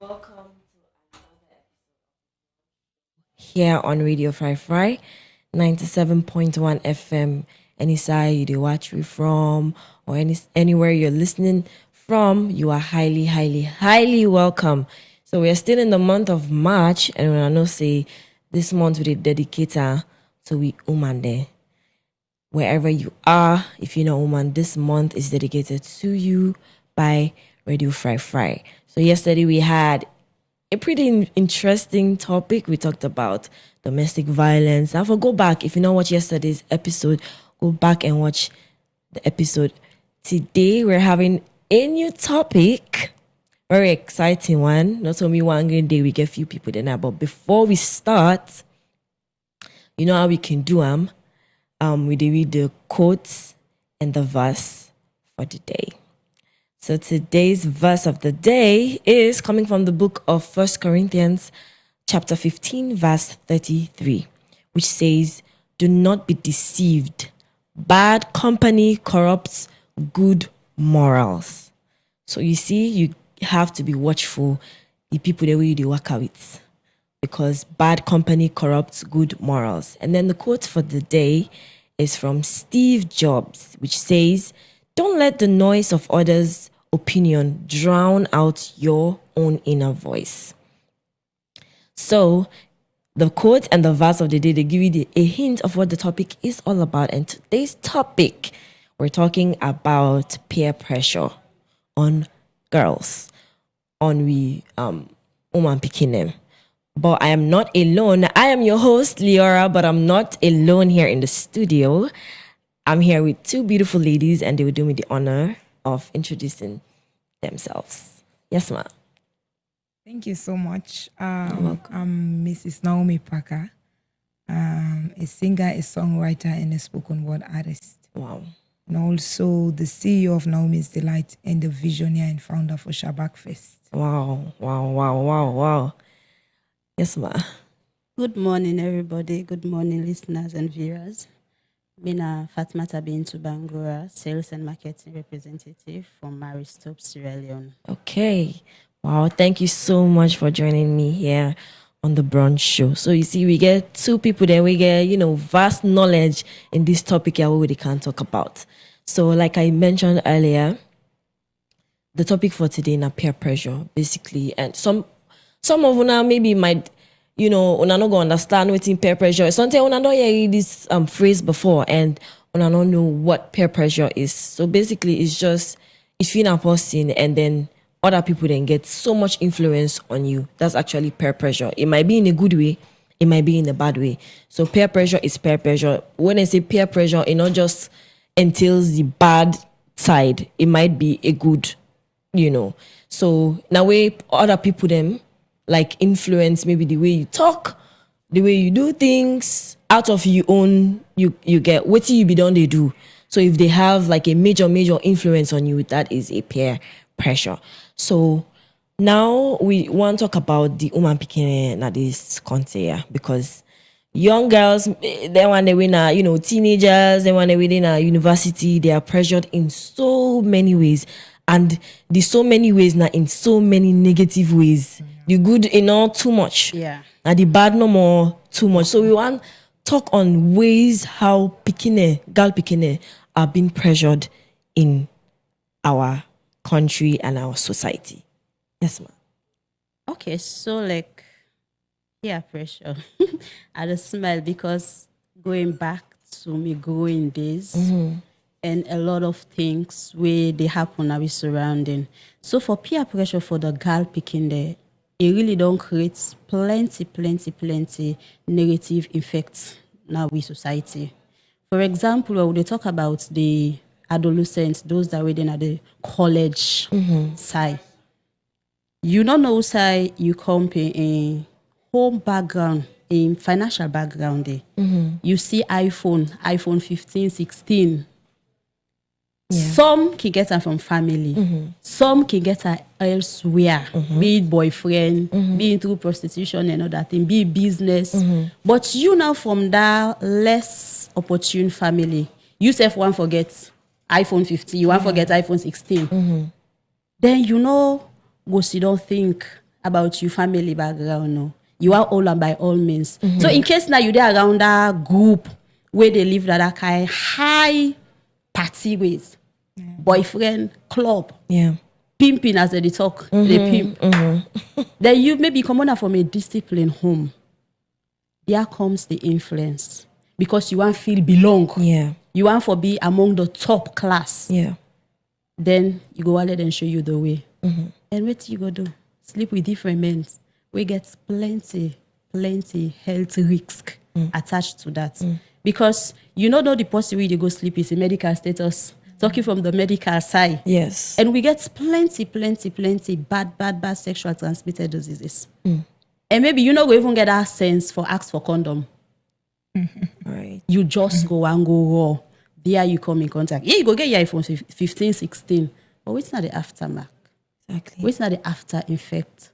Welcome to another here on Radio Fry Fry 97.1 FM. Any side you watch me from or anywhere you're listening from, you are highly, highly, highly welcome. So we are still in the month of March, and when I know say this month we dedicate to we woman there. Wherever you are, if you're not a woman, this month is dedicated to you by Radio Fry Fry. So yesterday we had a pretty interesting topic. We talked about domestic violence. Now, go back, if you don't watch yesterday's episode, go back and watch the episode. Today, we're having a new topic. Very exciting one. Not only one green day, we get few people there now. But before we start, you know how we can do them. We do read the quotes and the verse for the day. So today's verse of the day is coming from the book of 1 Corinthians chapter 15 verse 33, which says, "Do not be deceived. Bad company corrupts good morals." So you see, you have to be watchful the people that you work with, because bad company corrupts good morals. And then the quote for the day is from Steve Jobs, which says, "Don't let the noise of others' opinion drown out your own inner voice." So the quote and the verse of the day, they give you a hint of what the topic is all about. And today's topic, we're talking about peer pressure on girls, on we woman picking them. But I am not alone. I am your host, Leora, but I'm not alone here in the studio. I'm here with two beautiful ladies, and they will do me the honor of introducing themselves. Yes, ma'am. Thank you so much. I'm Mrs. Naomi Parker, a singer, a songwriter, and a spoken word artist. Wow. And also the CEO of Naomi's Delight and the visionary and founder for Shabak Fest. Wow. Yes, ma'am. Good morning, everybody. Good morning, listeners and viewers. Mina Fatmata Bintu Bangura, sales and marketing representative from Maristop, Sierra Leone. Okay. Wow. Thank you so much for joining me here on the Brunch show. So you see, we get two people there. We get, vast knowledge in this topic here we can talk about. So like I mentioned earlier, the topic for today is peer pressure, basically. And some of you maybe might, una not gonna understand what's in peer pressure. Sometimes una don't hear this phrase before, and una don't know what peer pressure is. So basically, it's just if you're a person and then other people then get so much influence on you. That's actually peer pressure. It might be in a good way, it might be in a bad way. So peer pressure is peer pressure. When I say peer pressure, it not just entails the bad side. It might be a good, So now way other people them like influence maybe the way you talk, the way you do things out of your own, you get what you be done they do. So if they have like a major influence on you, that is a peer pressure. So now we want to talk about the woman picking at this content, because young girls, they want to win teenagers, they want to win in university, they are pressured in so many ways. And the so many ways now in so many negative ways. The good not too much. Yeah. And the bad no more too much. So we want to talk on ways how girl pikine are being pressured in our country and our society. Yes, ma'am. Okay, so like peer pressure. I just smile because going back to me growing days and a lot of things where they happen now we surrounding. So for peer pressure for the girl picking there, it really don't create plenty negative effects now with society. For example, when they talk about the adolescents, those that are within at the college side, you don't know side you come in home background, in financial background there. You see iPhone 15, 16. Yeah. Some can get her from family. Some can get her elsewhere, be it boyfriend, be it through prostitution and all that thing, be it business. But you now from that less opportune family, you self want forget iPhone 15, you want forget iPhone 16. Then go sit down think about your family background. No, you are all and by all means. So in case now you there around that group where they live that kind high party ways, boyfriend, club, Yeah. pimping as they talk, they pimp. Then you maybe come on from a disciplined home. There comes the influence because you want to feel belong. Yeah. You want to be among the top class. Yeah. Then you go let them show you the way. And what you go do? Sleep with different men. We get plenty health risk attached to that. Because you know the person where they go sleep is a medical status. Talking from the medical side. Yes. And we get plenty bad sexual transmitted diseases. And maybe you know we even get that sense for ask for condom. Right. You just go and go raw. There you come in contact. Yeah, you go get your iPhone 15, 16. But what's not the aftermath? Exactly. What's not the after effect?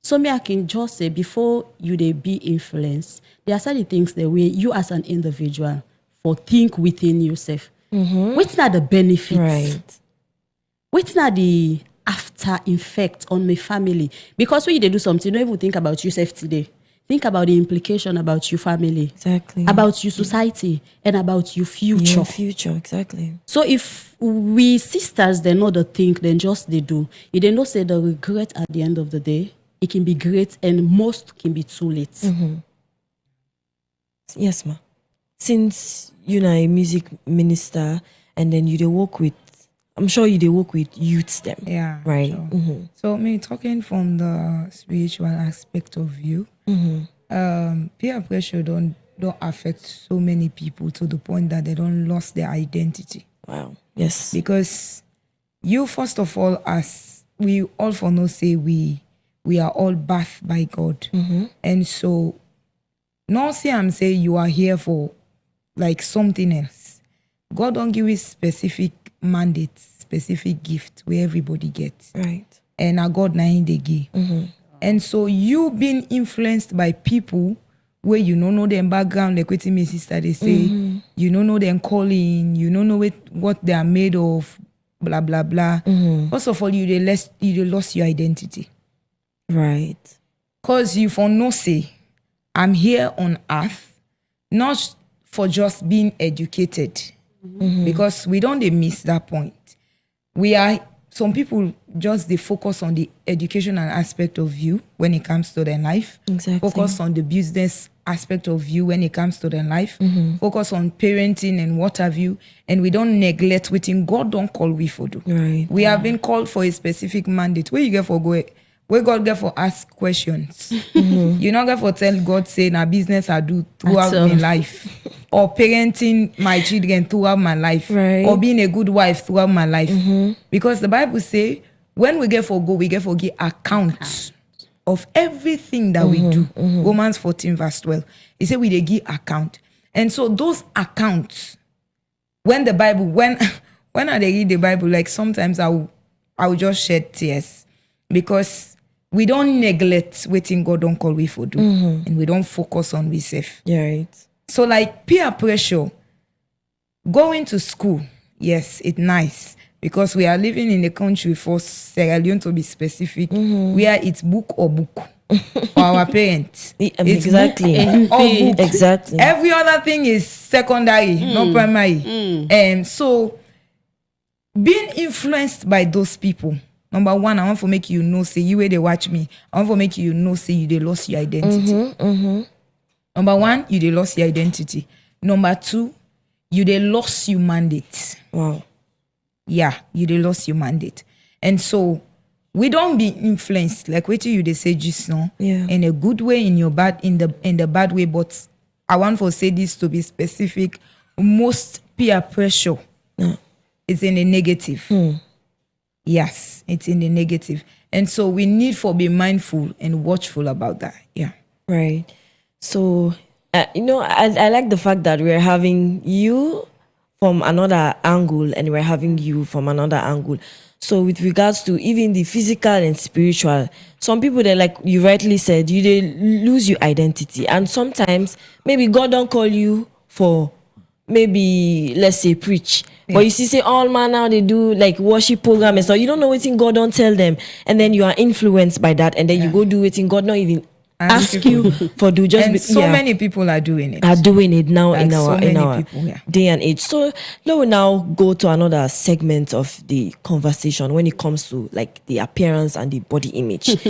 So me, I can just say before you they be influenced, there are certain things the way you as an individual for think within yourself. What's not the benefits? Right. What's not the after effect on my family? Because when you do something, you don't even think about yourself today. Think about the implication about your family, Exactly. about your society, and about your future. Your future, exactly. So if we sisters, they know the thing, then just they do. You they know say the regret at the end of the day, it can be great and most can be too late. Yes, ma. Since you're a music minister and then you they work with, I'm sure you they work with youths them. Yeah. Right. Sure. So me talking from the spiritual aspect of view, peer pressure don't affect so many people to the point that they don't lost their identity. Wow. Yes. Because you first of all, as we all for no say we are all bathed by God. And so now say I'm saying you are here for like something else. God don't give you specific mandates, specific gift where everybody gets. Right. And a God na him they give. And so you being influenced by people where you don't know them background, like what my sister they say, you don't know them calling, you don't know what they are made of, blah blah blah. First of all, you they lost your identity. Right. Cause you for no say, I'm here on earth, not for just being educated. Because we don't they miss that point. We are some people just they focus on the educational aspect of you when it comes to their life. Exactly. Focus on the business aspect of you when it comes to their life. Focus on parenting and what have you. And we don't neglect waiting. God don't call we for do. Right. We have been called for a specific mandate. Where you get for go? Where God get for ask questions. You not get for tell God say na business I do throughout my life. Or parenting my children throughout my life. Right. Or being a good wife throughout my life. Because the Bible say when we get for go, we get for give account of everything that we do. Romans 14 verse 12. It say we they give account. And so those accounts, when the Bible, when I they read the Bible, like sometimes I will just shed tears. Because we don't neglect waiting God don't call we for do. And we don't focus on we safe. Yeah, right. So like peer pressure, going to school, yes, it's nice. Because we are living in a country for Sierra Leone to be specific, where it's book or book for our parents. It's Exactly. book or book. Exactly. Every other thing is secondary, not primary. And so being influenced by those people, number one, I want to make you know, say you where they watch me. I want to make you know, say you they lost your identity. Number one, you they lost your identity. Number two, you they lost your mandate. Wow. Yeah, you they lost your mandate. And so we don't be influenced, like what you they say just now, in a good way, in the bad way. But I want to say this to be specific. Most peer pressure is in the negative. Yes, it's in the negative. And so we need to be mindful and watchful about that. Yeah. Right. So, I like the fact that we're having you from another angle and we're having you from another angle. So with regards to even the physical and spiritual, some people, they like you rightly said, they lose your identity. And sometimes maybe God don't call you for maybe let's say preach, but you see say all man now they do like worship program and so you don't know what God don't tell them, and then you are influenced by that, and then you go do it in God not even ask you for do just and many people are doing it now like in our people, day and age. So let we now go to another segment of the conversation when it comes to like the appearance and the body image.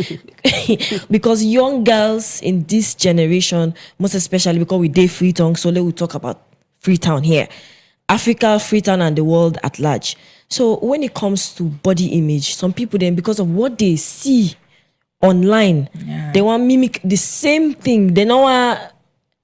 Because young girls in this generation, most especially because we day Freetown, so let we talk about Freetown here, Africa, Freetown, and the world at large. So when it comes to body image, some people then, because of what they see online, they want mimic the same thing. They don't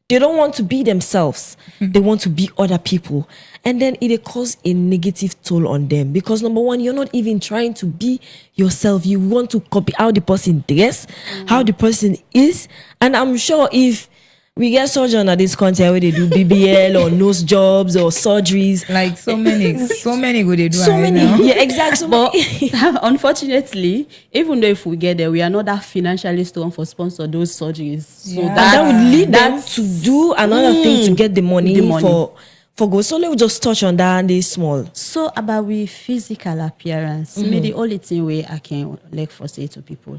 want to be themselves. They want to be other people, and then it causes a negative toll on them, because number one, you're not even trying to be yourself. You want to copy how the person dress, how the person is. And I'm sure if we get surgeon at this country where they do BBL or nose jobs or surgeries, like so many go they do so many now. yeah, exactly. But unfortunately, even though if we get there, we are not that financially strong for sponsor those surgeries. So And that would lead them to do another thing to get the money, for go. So let me just touch on that and they small. So about we physical appearance, maybe the only thing way I can like for say to people,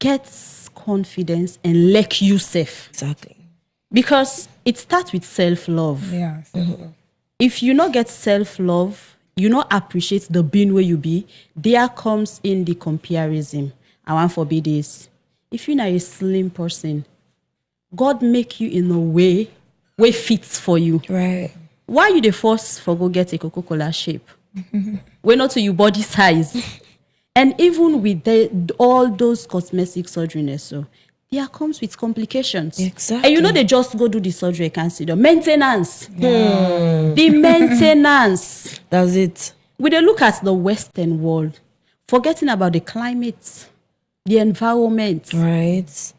get confidence and like yourself. Exactly. Because it starts with self-love. Yeah, self-love. If you not get self-love, you not appreciate the being where you be, there comes in the comparison. I want forbid this. If you're not a slim person, God make you in a way fits for you. Right. Why you the force for go get a Coca-Cola shape? We're not to your body size. And even with all those cosmetic surgeries, so there comes with complications. Exactly. And you know they just go do the surgery, consider maintenance. The maintenance. That's it. We they look at the Western world, forgetting about the climate, the environment. Right.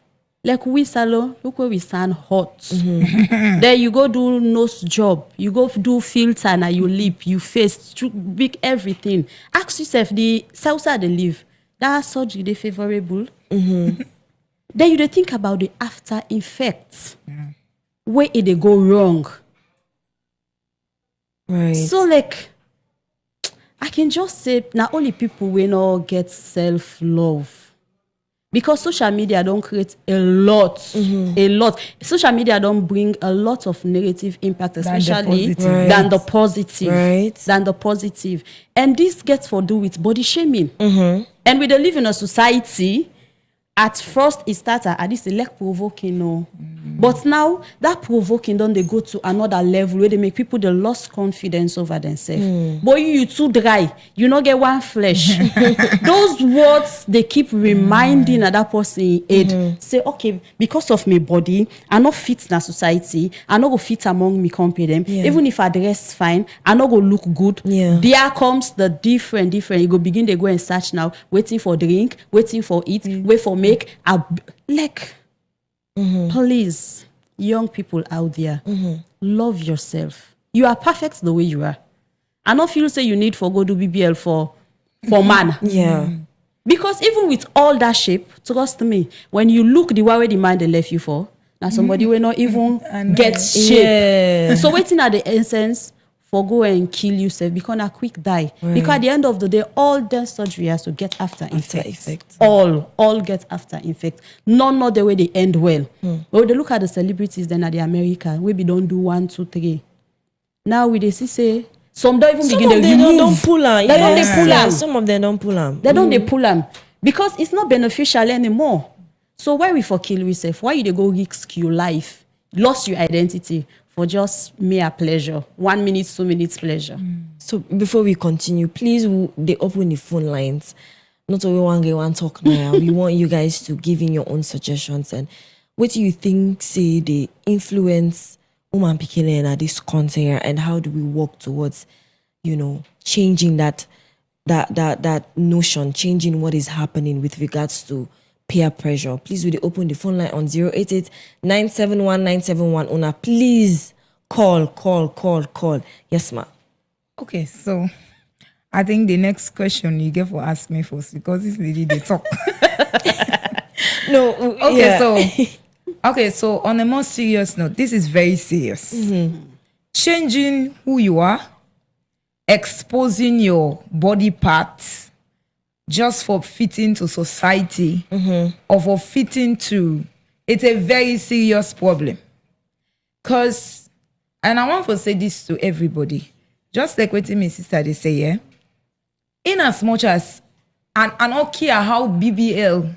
Like we salo, look where we stand hot. Then you go do nose job, you go do filter, now you lip, you face, big everything. Ask yourself the salsa they live, that surgery they favorable. Then you dey think about the after effects, where it they go wrong. Right. So like, I can just say now only people will not get self-love. Because social media don't create a lot. Social media don't bring a lot of negative impact, especially than the positive. Right. Than the positive. And this gets for do with body shaming. And we don't live in a society. At first, it started at this like provoking, no. But now that provoking don't they go to another level where they make people they lost confidence over themselves. Boy, you too dry, you not get one flesh. Those words they keep reminding that person in head. Say, okay, because of my body, I not fit in a society, I not go fit among me compare them. Even if I dress fine, I not go look good. There comes the different. You go begin they go and search now, waiting for drink, waiting for eat, wait for make a like please, young people out there, love yourself. You are perfect the way you are. I don't feel say you need for go do BBL for man. Yeah. Because even with all that shape, trust me, when you look the way the man they left you for, now somebody will not even get shape. So waiting at the essence for go and kill yourself, because a quick die. Because at the end of the day, all the surgery has to get after effects. All get after effect. Not the way they end well. But they look at the celebrities then at the America, we be don't do 1, 2, 3. Now we they see say some don't even begin to remove. Don't pull on. They don't they pull on. Some of them don't pull on. They don't they pull them because it's not beneficial anymore. So why we for kill yourself? Why you they go risk your life, lost your identity for just mere pleasure? 1 minute, 2 minutes pleasure. So before we continue, please they open the phone lines. Not only one talk now. We want you guys to give in your own suggestions and what do you think say they influence woman picking at this container, and how do we work towards, changing that notion, changing what is happening with regards to peer pressure. Please, will you open the phone line on 088 971 971. Una, please call. Yes, ma'am. Okay, so I think the next question you get for ask me first, because this lady they talk. No, Okay, so Okay, so on a more serious note, this is very serious. Changing who you are, exposing your body parts just for fitting to society or for fitting to, it's a very serious problem. Because, and I want to say this to everybody, just like what my sister they say, yeah, in as much as, and I don't care how BBL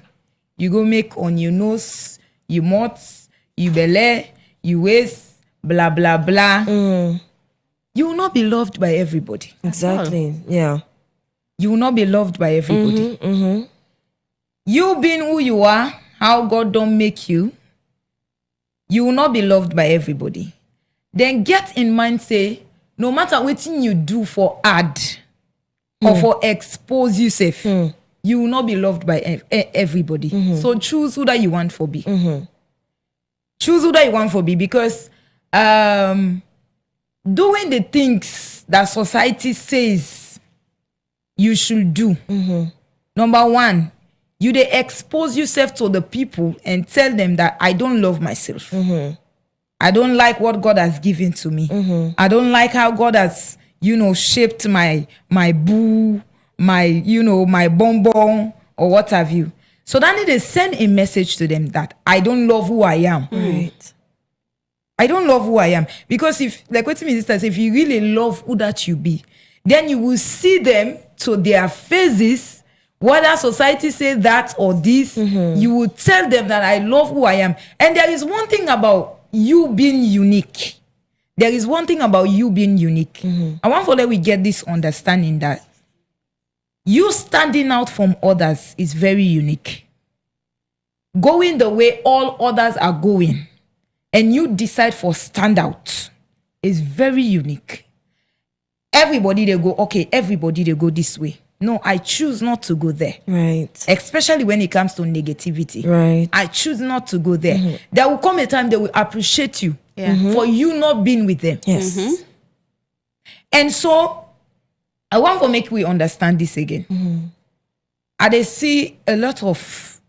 you go make on your nose, your mouth, your belly, your waist, blah, blah, blah. You will not be loved by everybody. Exactly. Yeah. You will not be loved by everybody. You being who you are, how God don't make you, you will not be loved by everybody. Then get in mind, say, no matter what you do for ad or for expose yourself, you will not be loved by everybody. So choose who that you want for be. Choose who that you want for be, because doing the things that society says you should do. Number one, you they expose yourself to the people and tell them that I don't love myself. I don't like what God has given to me. I don't like how God has, shaped my boo, my, my bonbon, or what have you. So then they send a message to them that I don't love who I am. Right. I don't love who I am. Because if, like what me says, if you really love who that you be, then you will see them to their faces, whether society say that or this, you will tell them that I love who I am. And there is one thing about you being unique. There is one thing about you being unique. I want for that we get this understanding that you standing out from others is very unique. Going the way all others are going and you decide for standout is very unique. Everybody they go, okay, everybody they go this way. No, I choose not to go there. Right. Especially when it comes to negativity. Right. I choose not to go there. There will come a time they will appreciate you for you not being with them. Yes. And so, I want to make we understand this again. I they see a lot of,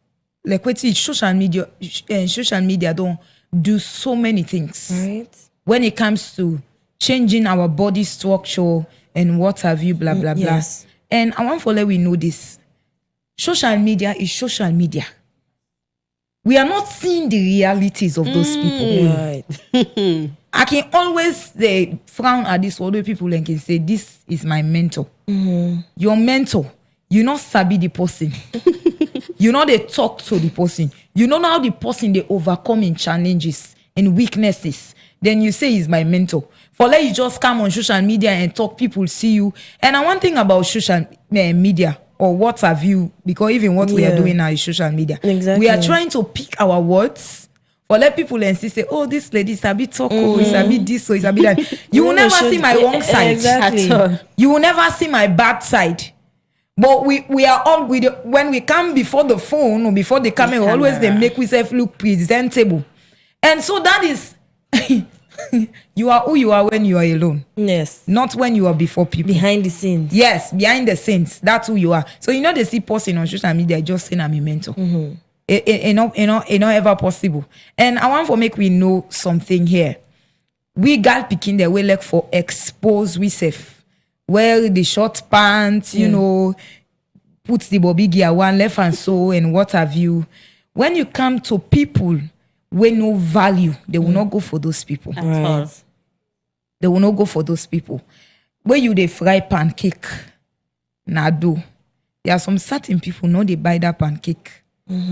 like what is social media don't do so many things. Right. When it comes to changing our body structure and what have you, blah, blah, blah. Yes. And I want to let we know this. Social media is social media. We are not seeing the realities of those people. Right. I can always frown at this other people and can say, this is my mentor. Your mentor, you not sabi the person. You know they talk to the person. You know how the person they overcome in challenges and weaknesses. Then you say he's my mentor. For let you just come on social media and talk, people see you. And one thing about social media, or what have you, because even what we are doing now is social media. Exactly. We are trying to pick our words for let people and say, oh, this lady is a bit talk, it's a bit this, so it's a bit that. You will never see my wrong side. Exactly. At all. You will never see my bad side. But we are all when we come before the phone or before the camera, always they make ourselves look presentable. And so that is you are who you are when you are alone. Yes. Not when you are before people. Behind the scenes. Yes, behind the scenes. That's who you are. So they see posting on social media just saying I'm a mentor. It not ever possible. And I want to make we know something here. We gal picking the way like for expose we safe. Wear the short pants, put the bobby gear one left and so and what have you. When you come to people with no value, they will not go for those people. At all. They will not go for those people. When you they fry pancake, nado. There are some certain people know they buy that pancake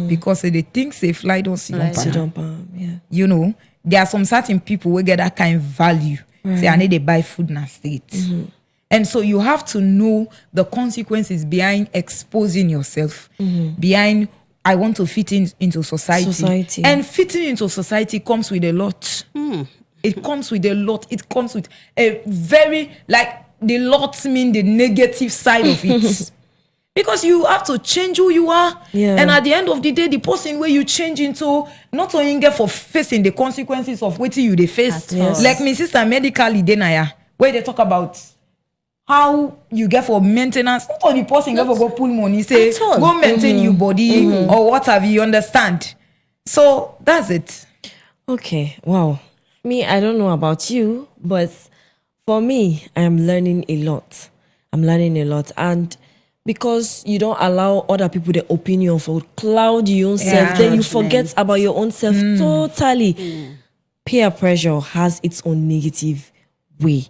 because they think they fly don't see Fly don't Sit pan. on palm. Yeah. There are some certain people who get that kind of value. Say I need they buy food in the street. And so you have to know the consequences behind exposing yourself, behind I want to fit into society. And fitting into society comes with a lot. It comes with a lot. It comes with a very, the lots mean the negative side of it. Because you have to change who you are. Yeah. And at the end of the day, the person where you change into, not only get for facing the consequences of what you they face. Yes. Like my sister medically, where they talk about how you get for maintenance. Not only person get for go pull money, say At all. go maintain your body or what have you, understand. So that's it. Okay, wow. Me, I don't know about you, but for me, I am learning a lot. I'm learning a lot. And because you don't allow other people the opinion for cloud your own self, then you forget Judgment. about your own self totally. Peer pressure has its own negative way.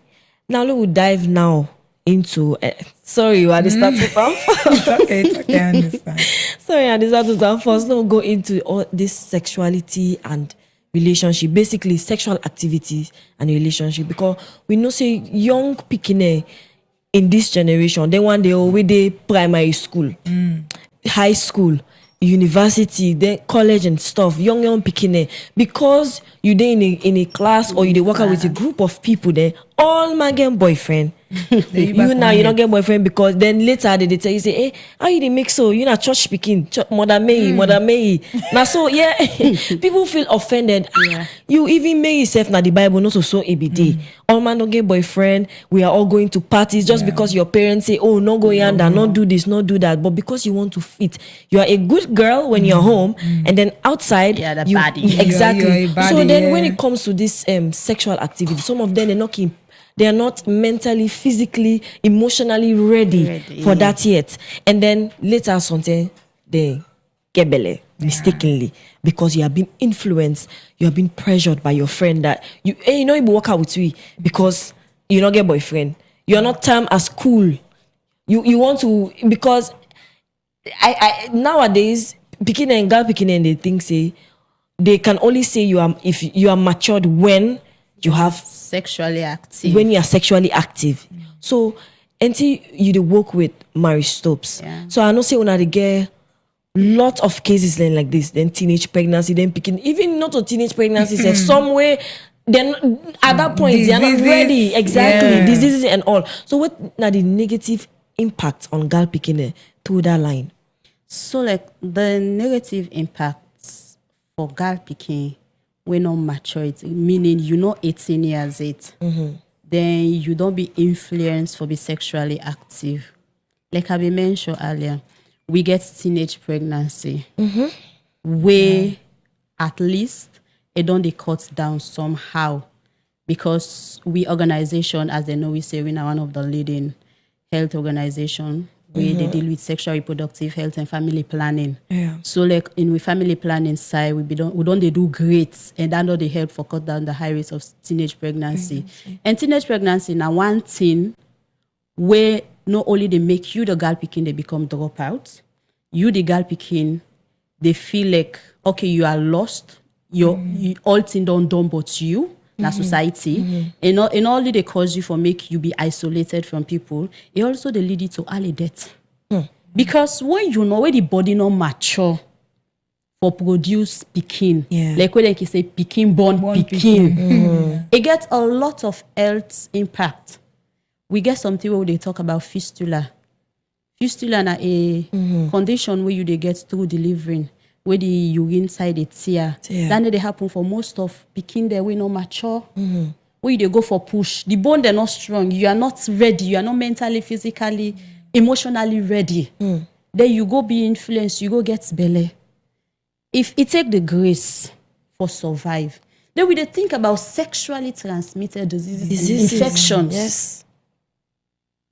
Now, we will dive now into. Sorry, at the start to It's okay, I understand. Sorry, I decided to talk first. Now we'll go into all this sexuality and relationship, basically sexual activities and relationship, because we know say young pikine in this generation, they want they already primary school, high school, university, then college and stuff, young pikine, because you dey in a class or you dey work out with a group of people, then all my get boyfriend. You now you don't get boyfriend because then later they tell you say, hey, how you dey make so? You not church speaking, mother May. Now so yeah, people feel offended. You even may yourself now the Bible not so every day. All man don't get boyfriend. We are all going to parties just because your parents say, oh, no go yonder, not do this, not do that. But because you want to fit, you are a good girl when you're home, and then outside, Yeah, the you body. exactly. You're a body, So then when yeah. it comes to this sexual activity, some of them they are not mentally, physically, emotionally ready for that yet. And then later something they get belly mistakenly because you have been influenced, you have been pressured by your friend that you know you work out with me because you don't get boyfriend. You're not termed as cool. You want to because I nowadays picking and girl picking and they think say they can only say you are if you are matured when you have Sexually active. when you are sexually active. So until you dey work with marriage stops. Yeah. So I know say when they get lot of cases like this, then teenage pregnancy, then picking even not a teenage pregnancy, say somewhere then at that point they are not Diseases, ready. Exactly. yeah. Diseases and all. So what now the negative impact on girl picking through that line? So like the negative impacts for girl picking when not maturity, meaning you know 18 years it, then you don't be influenced for be sexually active. Like I mentioned earlier, we get teenage pregnancy. Where at least it don't they cut down somehow because we organization, as they know, we say we are one of the leading health organization where they deal with sexual reproductive health and family planning. Yeah. So like in the family planning side, we don't they do great and that know they help for cut down the high rates of teenage pregnancy. And teenage pregnancy now one thing where not only they make you the girl picking, they become dropout. You the girl picking, they feel like okay, you are lost. You all thing don't done but you. Na society, and all they cause you for make you be isolated from people. It also they lead you to early death, because when you know where the body not mature for produce pikin, like when they can say pikin born pikin, it gets a lot of health impact. We get something where they talk about fistula. Fistula na a condition where you they get through delivering. Where the urine side it tear. Then they happen for most of pikin there we not mature. Where they go for push. The bone they're not strong. You are not ready. You are not mentally, physically, emotionally ready. Then you go be influenced. You go get belly. If it take the grace for survive, then we they think about sexually transmitted diseases. And infections. Yes.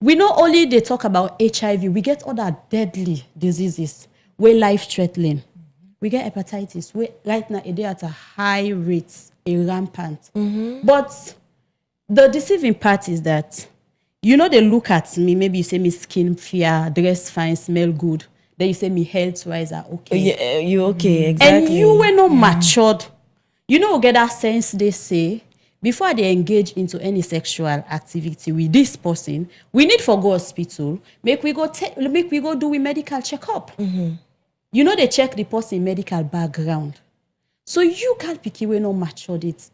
We not only they talk about HIV, we get other deadly diseases where life threatening. We get hepatitis. We right now they at a high rate, a rampant. But the deceiving part is that you know they look at me. Maybe you say me skin fair, dress fine, smell good. Then you say me health wise are okay. Yeah, you okay? Exactly. And you were not matured. You know, get that sense they say before they engage into any sexual activity with this person, we need for go hospital. Make we go do a medical checkup. You know they check the person medical background. So you can't pick it when no matured it.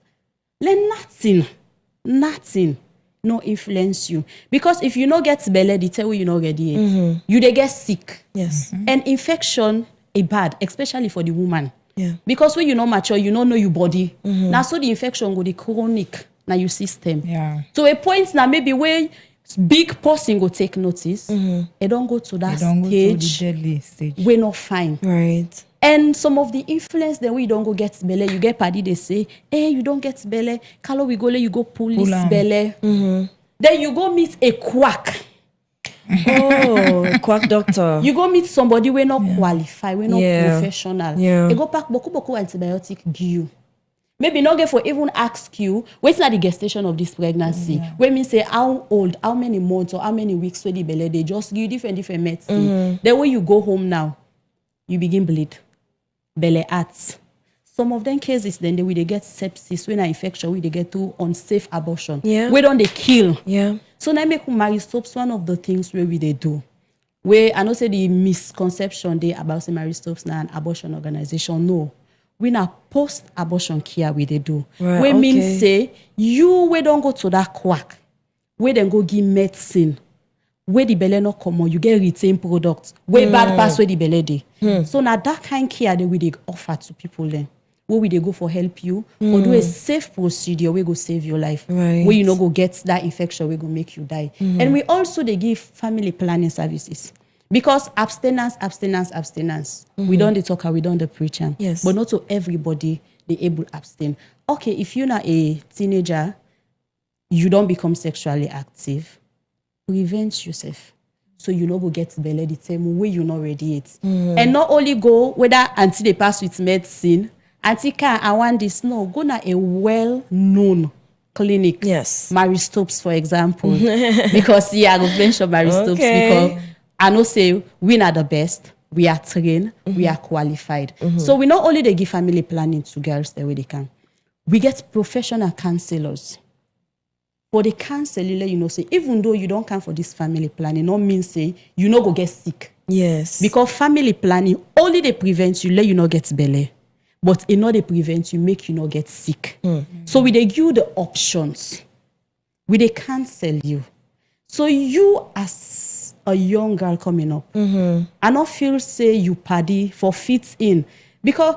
Let nothing no influence you. Because if you no get belly, they tell you not ready it. You they get sick. Yes. And infection is bad, especially for the woman. Yeah. Because when you not mature, you don't know your body. Now so the infection go the chronic na your system. Yeah. So a point now maybe where big person go take notice, it don't go to that Don't go to the stage. deadly stage. We're not fine. Right. And some of the influence, then we don't go get belly. You get party, they say, hey, you don't get belly. Kalo we go let you go pull this belly. Then you go meet a quack. Oh, quack doctor. You go meet somebody we not qualified, we not professional. Yeah. You go pack boku antibiotic give you. Maybe not get for even ask you, what's not the gestation of this pregnancy? When me say how old, how many months or how many weeks so the belly, they just give you different medicine. Then when you go home now, you begin bleed. Belly arts. Some of them cases then they get sepsis, when an infection, we they get to unsafe abortion. Yeah. We don't they kill. Yeah. So now make Maristopes one of the things where we they do. Where I know say the misconception they about say Maristopes now an abortion organization. No. We now post-abortion care we they do. Right, we mean okay. say you we don't go to that quack. We then go give medicine. Where the belly not come on, you get retained products. Where bad pass where the belly dey. So now that kind of care that we they offer to people then. Where we they go for help you or do a safe procedure we go save your life. Right. Where you no go get that infection we go make you die. And we also they give family planning services. Because abstinence. We don't dey talk, we don't dey preach am. Yes. But not to everybody they able abstain. Okay, if you're not a teenager, you don't become sexually active. Prevent yourself. So you know go get belly the same way you not ready it. And not only go whether until they pass with medicine, until I want this. No, go na a well-known clinic. Yes. Maristopes, for example. Because I go mention Maristopes Okay. because I know say we are the best. We are trained. We are qualified. So we not only they give family planning to girls the way they can. We get professional counselors. For the counseling, you know, say even though you don't come for this family planning, no mean say you no go get sick. Yes. Because family planning only they prevent you, let you not get belly. But it not they prevent you, make you not get sick. So we they give you the options. We they counsel you. So you as a young girl coming up, I not feel say you party for fit in. Because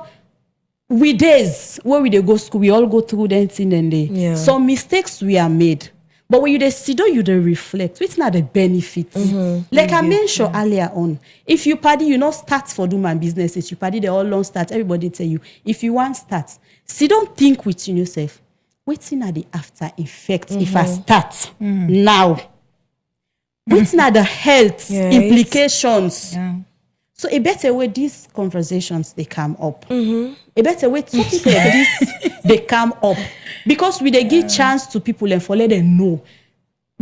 we days where we they go school, we all go through that thing and they some mistakes we are made. But when you they sit down, you they reflect. It's not the benefits. Like I mentioned earlier on, if you party, you not start for do my businesses. You party, they all long start. Everybody tell you, if you want start, sit don't think within yourself. Waiting at the after effects if I start now. Waiting at the health implications. Yeah. So a better way these conversations they come up. A better way topic like this they come up because we they give chance to people and for let them know.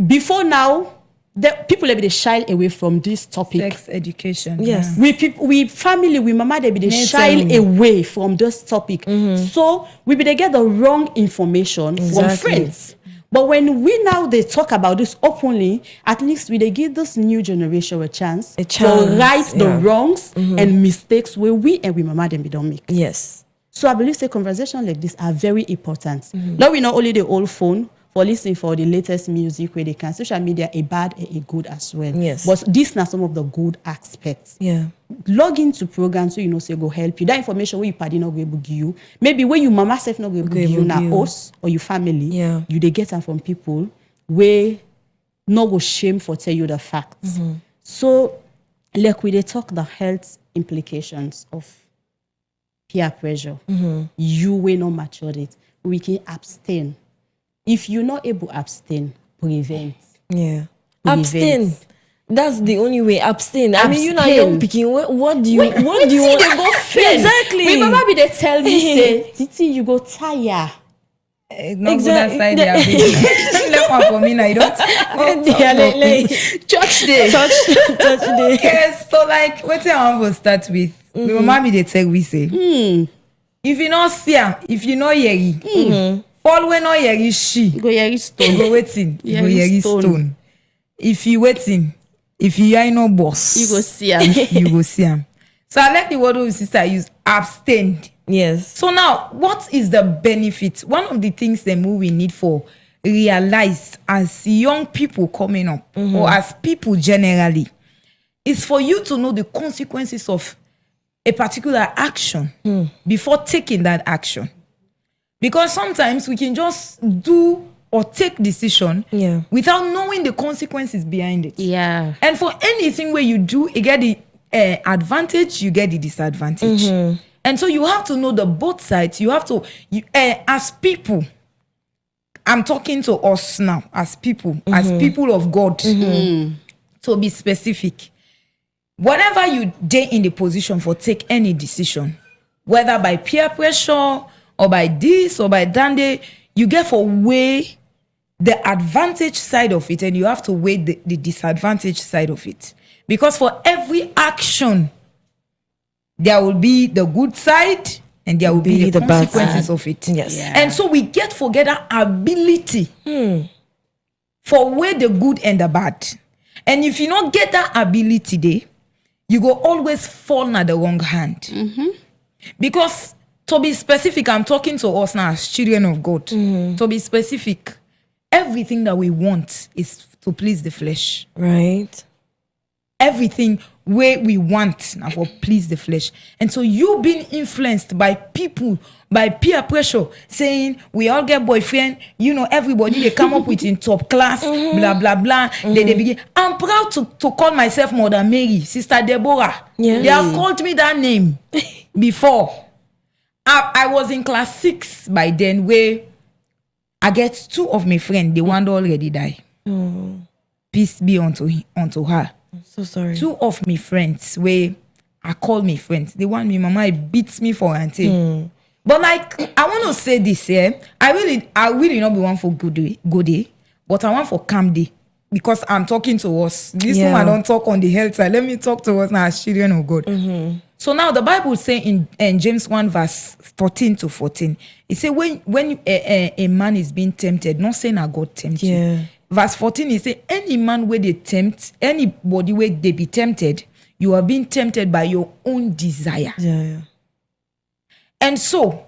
Before now, the people they shy away from this topic. Sex education. Yes. We family, we mama they be they shy away from this topic. So we be they get the wrong information from friends. But when we now they talk about this openly, at least we they give this new generation a chance to right the wrongs and mistakes where we and we mama them we don't make. Yes. So I believe say conversations like this are very important. Now we not only the old phone for listening for the latest music where they can social media a bad and a good as well. Yes. But these are some of the good aspects. Yeah. Log into programs so you know say go help you. That information where you party not go able give you. Maybe where you mama self not go able give you now us or your family. Yeah. You they get them from people where no go shame for tell you the facts. So like we they talk the health implications of peer pressure. You will not mature it. We can abstain. If you're not able to abstain, prevent. Yeah. Prevent. Abstain. That's the only way. Abstain. I mean, you're not Abstain. young picking. What do you what do you want? They go fail. Exactly. My mama be they tell me say, Titi, you go tire. Not good outside there. Let one for me now. You don't. Church day. Touch day. Yes. So like, what I want to start with. My mama be they tell we say. If you not see am, if you not hear fall when not hear she. Go yeri stone. Go waiting. You go Hear hear stone. stone. If you waiting, if you are no boss, You go see am. you go see him. So I like the word of sister use abstain. Yes. So now, what is the benefit? One of the things that we need for realize as young people coming up or as people generally is for you to know the consequences of a particular action before taking that action. Because sometimes we can just do or take decision without knowing the consequences behind it. Yeah. And for anything where you do, you get the advantage, you get the disadvantage. And so you have to know the both sides. You have to, as people, I'm talking to us now, as people of God, to be specific. Whatever you day in the position for, take any decision, whether by peer pressure or by this or by that, you get for weigh the advantage side of it, and you have to weigh the disadvantage side of it. Because for every action, there will be the good side and there will be the consequences of it. Yes. Yeah. And so we get forget that ability for weigh the good and the bad. And if you don't get that ability there, you go always fall at the wrong hand. Because to be specific, I'm talking to us now as children of God. To be specific, everything that we want is to please the flesh. Right. Everything where we want now for please the flesh. And so you being influenced by people, by peer pressure, saying we all get boyfriend, everybody they come up with in top class, blah blah blah. They begin. I'm proud to call myself Mother Mary, Sister Deborah. Yes. They have called me that name before. I was in class 6 by then, where I get 2 of my friends, the one already die. Peace be unto her. I'm so sorry. 2 of my friends, where I call me friends, the one my mama beats me for auntie. But like, I want to say this here. I really not be one for good day, but I want for calm day, because I'm talking to us. This woman don't talk on the health side. Let me talk to us now as children of God. So now the Bible say in James 1 verse 13 to 14, it say when a man is being tempted, not saying that God tempt you. Verse 14, it say any man where they tempt, anybody where they be tempted, you are being tempted by your own desire. And so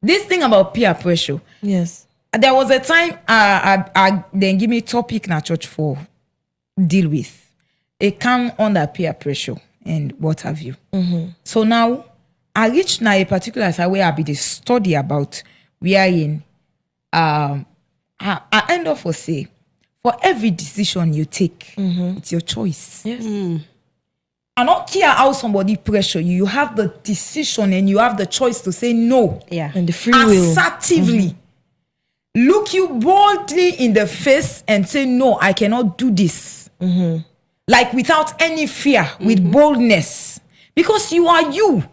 this thing about peer pressure. Yes. There was a time I then give me topic na church for deal with. It come under peer pressure and what have you. So now I reached now a particular side where I be the study about wherein I end up for say, for every decision you take, it's your choice. Yes. I don't care how somebody pressure you. You have the decision and you have the choice to say no. Yeah. And the free will. Assertively. Look you boldly in the face and say, no, I cannot do this. Like without any fear, with boldness. Because you are you.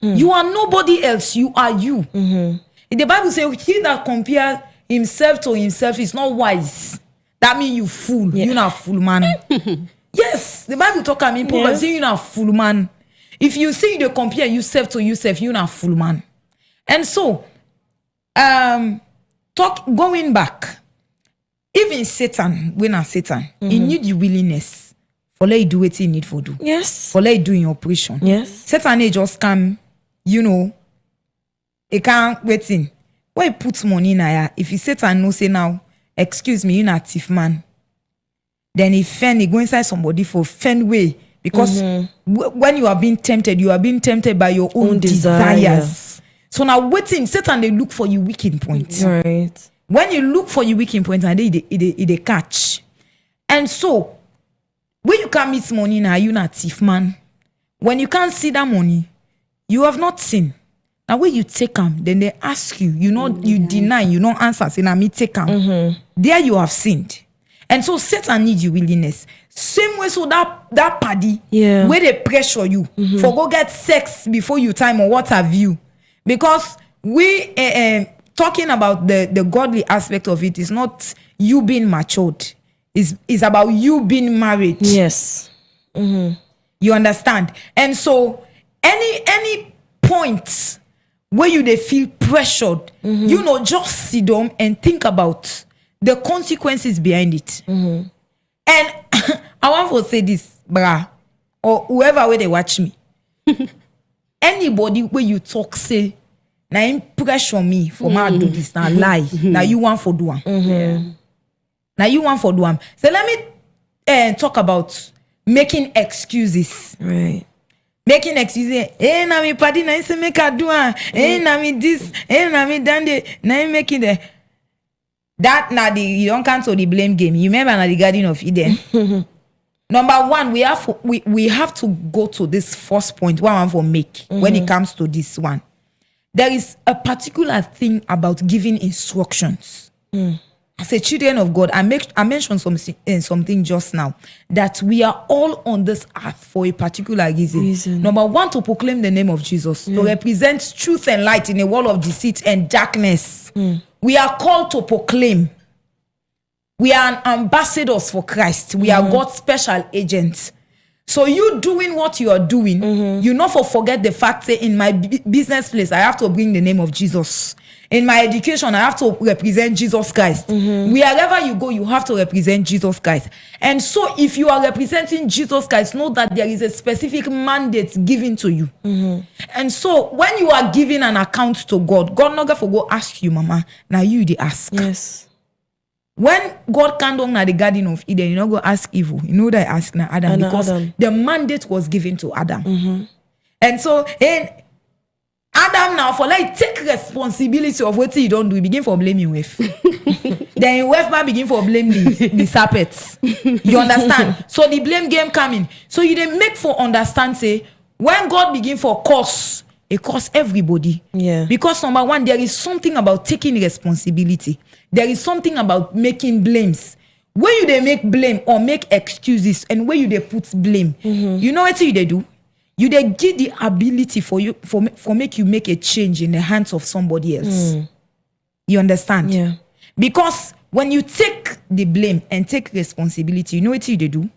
You are nobody else. You are you. In the Bible says, he that compares himself to himself is not wise. That means you fool. You're not fool, man. Yes, the Bible talk about me. Proverbs say you're not fool, man. If you see you compare yourself to yourself, you're not fool, man. And so, going back, even Satan, when Satan, he need the willingness for let you do what he need for do. Yes. For let you do in operation. Yes. Satan he just come, he can't wait in. Why he puts money in here? If he Satan no say now, excuse me, you're not a thief man. Then he go inside somebody for fend way. Because when you are being tempted by your own desires. So now waiting, Satan they look for you weakening point. Right. When you look for your weakening point, and they catch. And so when you can't meet money now, you're not thief man. When you can't see that money, you have not seen. Now when you take them, then they ask you, you deny, you don't answer, say now me take them. There you have sinned. And so Satan needs your willingness. Same way, so that party where they pressure you for go get sex before you time or what have you. Because we talking about the godly aspect of it is not you being matured. It's about you being married. Yes. You understand? And so any point where you they feel pressured, just sit down and think about the consequences behind it. And I want to say this, brah, or whoever where they watch me. Anybody where you talk say, now impressure me for me do this, now lie. Now you want for do am. Now you want for do am. So let me talk about making excuses. Right. Making excuses. Na me party na say make I do am. Na me this. Na me done na making the. That na you don't cancel the blame game. You remember na the Garden of Eden. Number one, we have to go to this first point what I want to make when it comes to this one. There is a particular thing about giving instructions. As a children of God, I mentioned something just now, that we are all on this earth for a particular reason. Number one, to proclaim the name of Jesus, to represent truth and light in a world of deceit and darkness. We are called to proclaim. We are ambassadors for Christ. We are God's special agents. So you doing what you are doing, you not forget the fact that in my business place, I have to bring the name of Jesus. In my education, I have to represent Jesus Christ. Wherever you go, you have to represent Jesus Christ. And so if you are representing Jesus Christ, know that there is a specific mandate given to you. And so when you are giving an account to God, God not going to go ask you, Mama. Now you the ask. Yes. When God came down at the Garden of Eden, you not go ask evil. You know that I ask now Adam, because the mandate was given to Adam. And so Adam now for like take responsibility of what he don't do, he begin for blaming with. Then wife begin for blame the serpents. You understand? So the blame game coming. So you didn't make for understand say when God begin for curse, it costs everybody. Yeah. Because number one, there is something about taking responsibility. There is something about making blames. Where you they make blame or make excuses, and where you they put blame. You know what you they do? You they give the ability for you for make you make a change in the hands of somebody else. You understand? Yeah. Because when you take the blame and take responsibility, you know what you they do?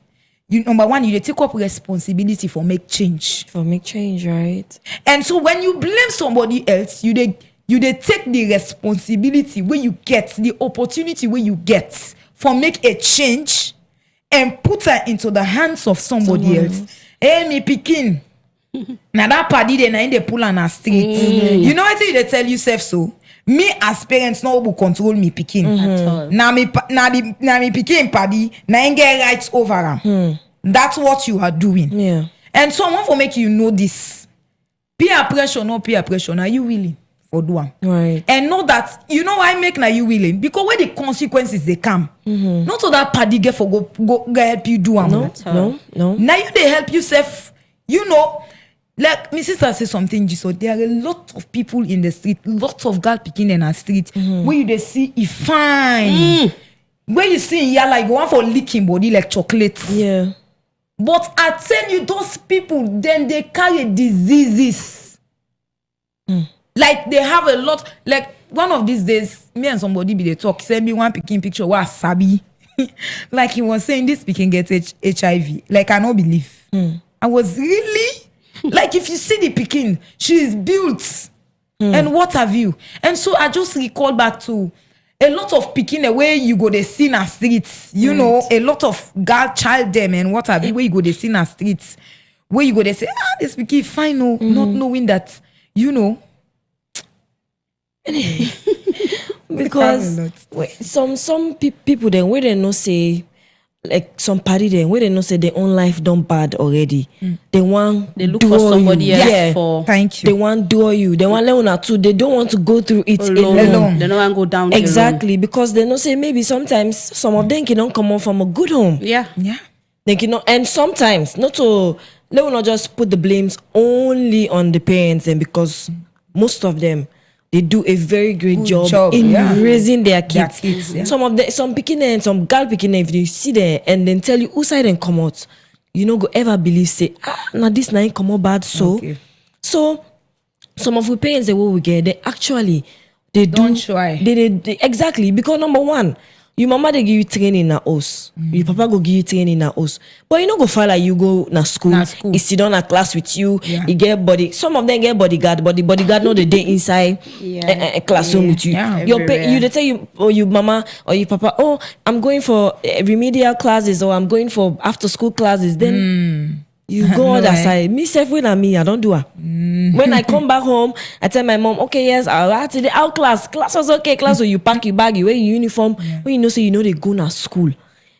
You number one, you they take up responsibility for make change. For make change, right? And so when you blame somebody else, you they take the responsibility where you get the opportunity where you get for make a change and put her into the hands of somebody else. Hey, me picking. Now that party they na in the pull on our street. You know what they tell yourself so? Me as parents no will control me picking. Now me picking party na ain't get rights over them. That's what you are doing. Yeah. And someone for make you know this. Peer pressure, no peer pressure. Are you willing for do am? Right. And know that you know why make na you willing? Because when the consequences they come, not so that party get for go help you do am. No. Now you they help yourself. You know, like my sister say something. So there are a lot of people in the street, lots of girl picking in the street where you they see it fine. Where you see yeah like one for licking body like chocolate. Yeah. But I tell you, those people, then they carry diseases. Like they have a lot. Like one of these days, me and somebody be they talk, send me one picking picture where Sabi. Like he was saying this picking gets HIV. Like I don't believe. I was really like if you see the picking, she is built. And what have you? And so I just recall back to a lot of picking away you go they see na streets, you know, a lot of girl child them and what have you, where you go they see na streets, where you go they say, this picking fine, no, not knowing that, you know. Because some people then where they know say like some party then where they know say their own life done bad already. They look for somebody else for. Thank you. They want do you. They want learn too. They don't want to go through it alone. They don't want to go down exactly alone. Because they know say maybe sometimes some of them cannot come out from a good home. Yeah. They cannot, and sometimes not to they will not just put the blames only on the parents, and because most of them they do a very great job in raising their kids. Some picking and some girl picking, if you see them and then tell you who side and come out, you know go ever believe say now this night come out bad. So some of the parents they will get they actually they don't try. They exactly because number one, your mama they give you training in a house. Your papa go give you training in a house. But you know go file like you go na school. He sit down a class with you. You get body. Some of them get bodyguard, but the bodyguard know the day inside a classroom with you. You they tell you or your mama or your papa, oh, I'm going for remedial classes or I'm going for after school classes. Then you go on that side. Me self with me, I don't do it. When I come back home, I tell my mom, okay, yes, I'll have to the out class. Class was okay, class. So you pack your bag, you wear your uniform. When you know, so you know they go to school.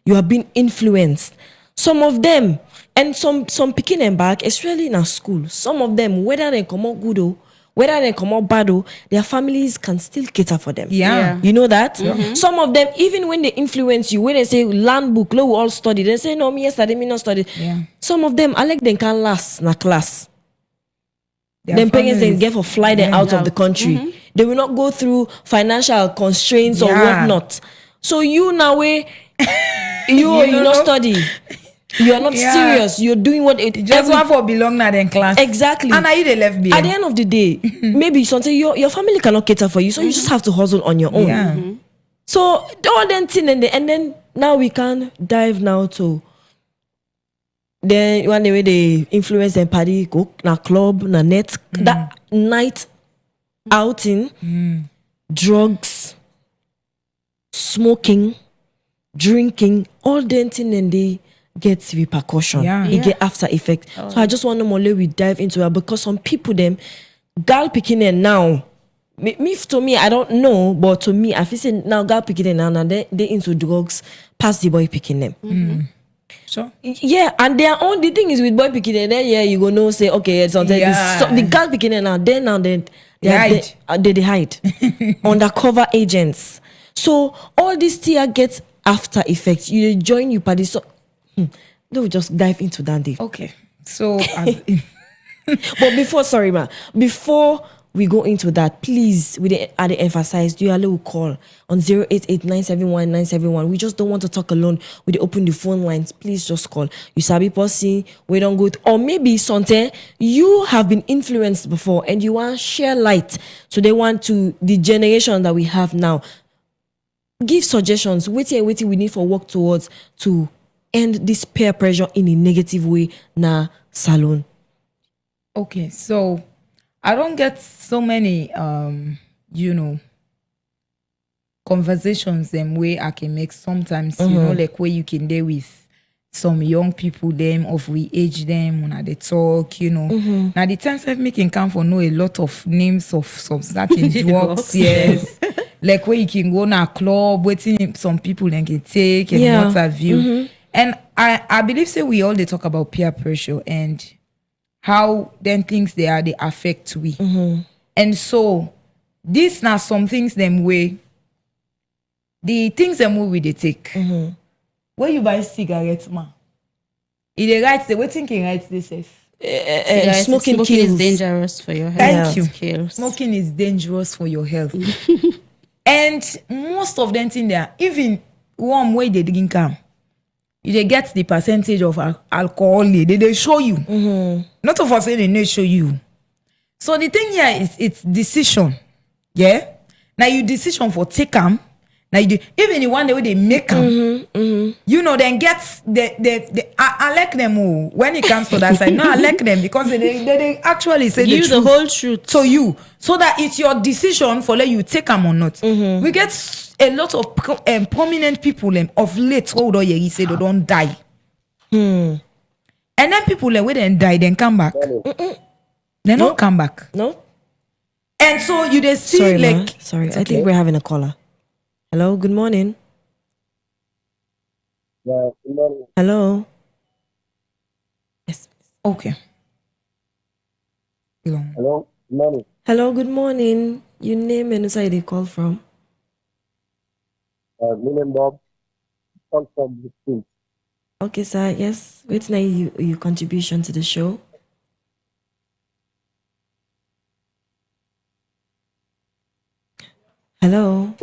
You have been influenced. Some of them, and some picking them back, especially in a school. Some of them, whether they come out good or whether they come out bad, their families can still cater for them. Yeah. You know that? Some of them, even when they influence you, when they say land book, we all study, they say, no, me yesterday, me not study. Yeah. Some of them, I like them can last na class. Their Them parents then families- get for fly them out of the country. They will not go through financial constraints or Yeah. whatnot. So you now you don't not know. study. You are not Yeah. serious. You're doing what it Just want for belong na then class. Exactly. And are you the left behind? At the end of the day, maybe something your family cannot cater for you, so you just have to hustle on your own. Yeah. So all them thing and then now we can dive now to then one day they influence and party go na club na net that night outing, drugs, smoking, drinking, all them thing and they get repercussion. Yeah. It get after effect. So I just want to more we dive into it because some people them gal picking it now. To me, I don't know, but to me, I feel say now gal picking it now and they into drugs past the boy picking them. So Yeah, and their own the thing is with boy picking it, then you go know say okay, it's something. Yeah. The gal picking it now, they hide. they hide undercover agents. So all this tear gets after effects. You join you party. So no, just dive into that day. okay. So But before we go into that, please, we add emphasize, do a little call on 088-971-971. We just don't want to talk alone. We open the phone lines. Please just call. You sabi person, we don't go or maybe something you have been influenced before and you want to share light. So they want to the generation that we have now. Give suggestions. Waiting we need for work towards to end this peer pressure in a negative way na salon. okay, so I don't get so many conversations them way I can make sometimes, like where you can deal with some young people them of we age them when they talk, Now the times I've making come for know a lot of names of some certain drugs, yes. Like where you can go na club, waiting some people then can take and Yeah. what have you. And I believe say we all they talk about peer pressure and how then things they affect we. And so these now some things them way the things them way we they take. When you buy cigarettes, man, if they write the waiting can write this safe. Smoking is kills. dangerous for your health. Thank you. Kills. Smoking is dangerous for your health. And most of them thing there, even one way they drink them, they get the percentage of alcohol. They show you. Not of us say they show you. So the thing here is it's decision. Yeah. Now you decision for take them. Now you do, even the one the way they make them, then get I like them all when it comes to that side. No, I like them because they actually say Give the the truth whole truth. to you, so that it's your decision for let you take them or not. We get a lot of prominent people of late who you say they don't die, and then people when they die then come back. They don't come back, No? and so you they see Sorry, like ma. Sorry. I think we're having a caller. Hello, good morning. Yeah, good morning. Hello. Yes. okay. Belong. Hello, good morning. Hello, good morning. Your name and where they call from? My name Bob. Call from the school. Okay, sir. Yes. What's now your contribution to the show? Hello.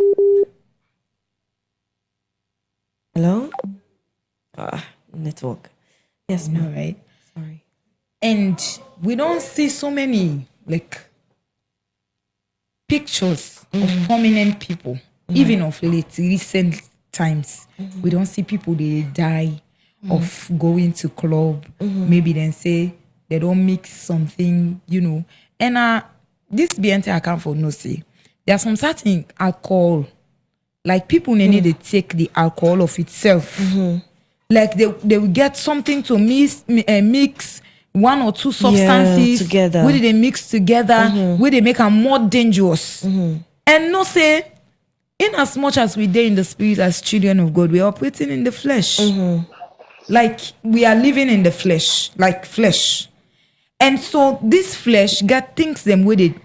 Hello. Network. Yes, All ma'am. right. Sorry. And we don't see so many like pictures of prominent people, even of late recent times. We don't see people they die of going to club. Maybe then say they don't mix something, And this BNT account for no say there are some certain alcohol, like people need to take the alcohol of itself. Like they will get something to mix one or two substances together. Where they mix together, where they make them more dangerous. And no say, in as much as we dare in the spirit as children of God, we are operating in the flesh. Like we are living in the flesh, like flesh. And so this flesh got things them with it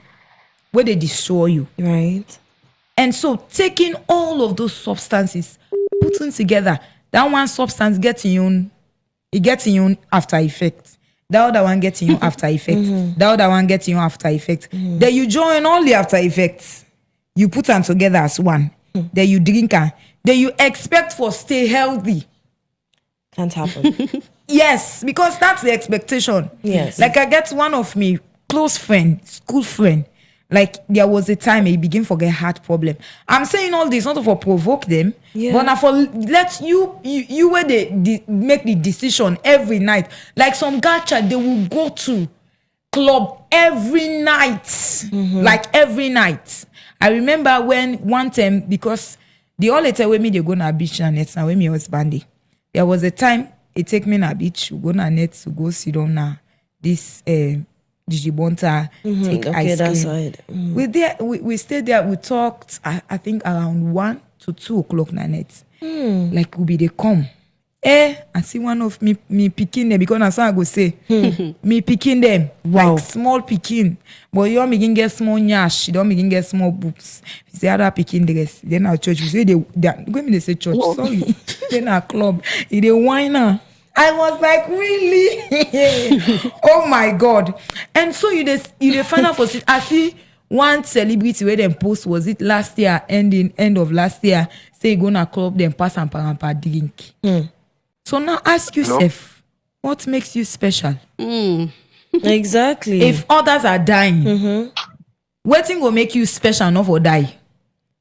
where they destroy you. Right. And so taking all of those substances, putting together, that one substance gets in you, it gets in you after effect. The other one gets in you after effect. The other one gets in you after effect. Then you join all the after effects. You put them together as one. Then you drink and then you expect for stay healthy. Can't happen. Yes, because that's the expectation. Yes. Like I get one of me close friend, school friend. Like there was a time he begin to get heart problem. I'm saying all this not for provoke them, Yeah. but now for let you where they make the decision every night. Like some gacha, they will go to club every night. Like every night. I remember when one time, because the only time when me they go na beach and it's now when me husband dey. There was a time it take me na beach, we go na net to go sit down na this Digibonta, take Okay, ice that cream. side. We stayed there, we talked, I think around 1 to 2 o'clock na net. Like we be they come. I see one of me picking them because that's what I go say. Me picking them. Wow. Like small picking. But you don't begin get small nyash, you don't begin get small boobs. If you say other picking dress, then our church, we say they say church, sorry. Then our club, they whiner. I was like, really? Oh my God. And so you find out for I see one celebrity where them post was it last year, end of last year, say go na club, then pass and parampa drink. So now ask yourself, what makes you special? Exactly. If others are dying, what thing will make you special enough or die?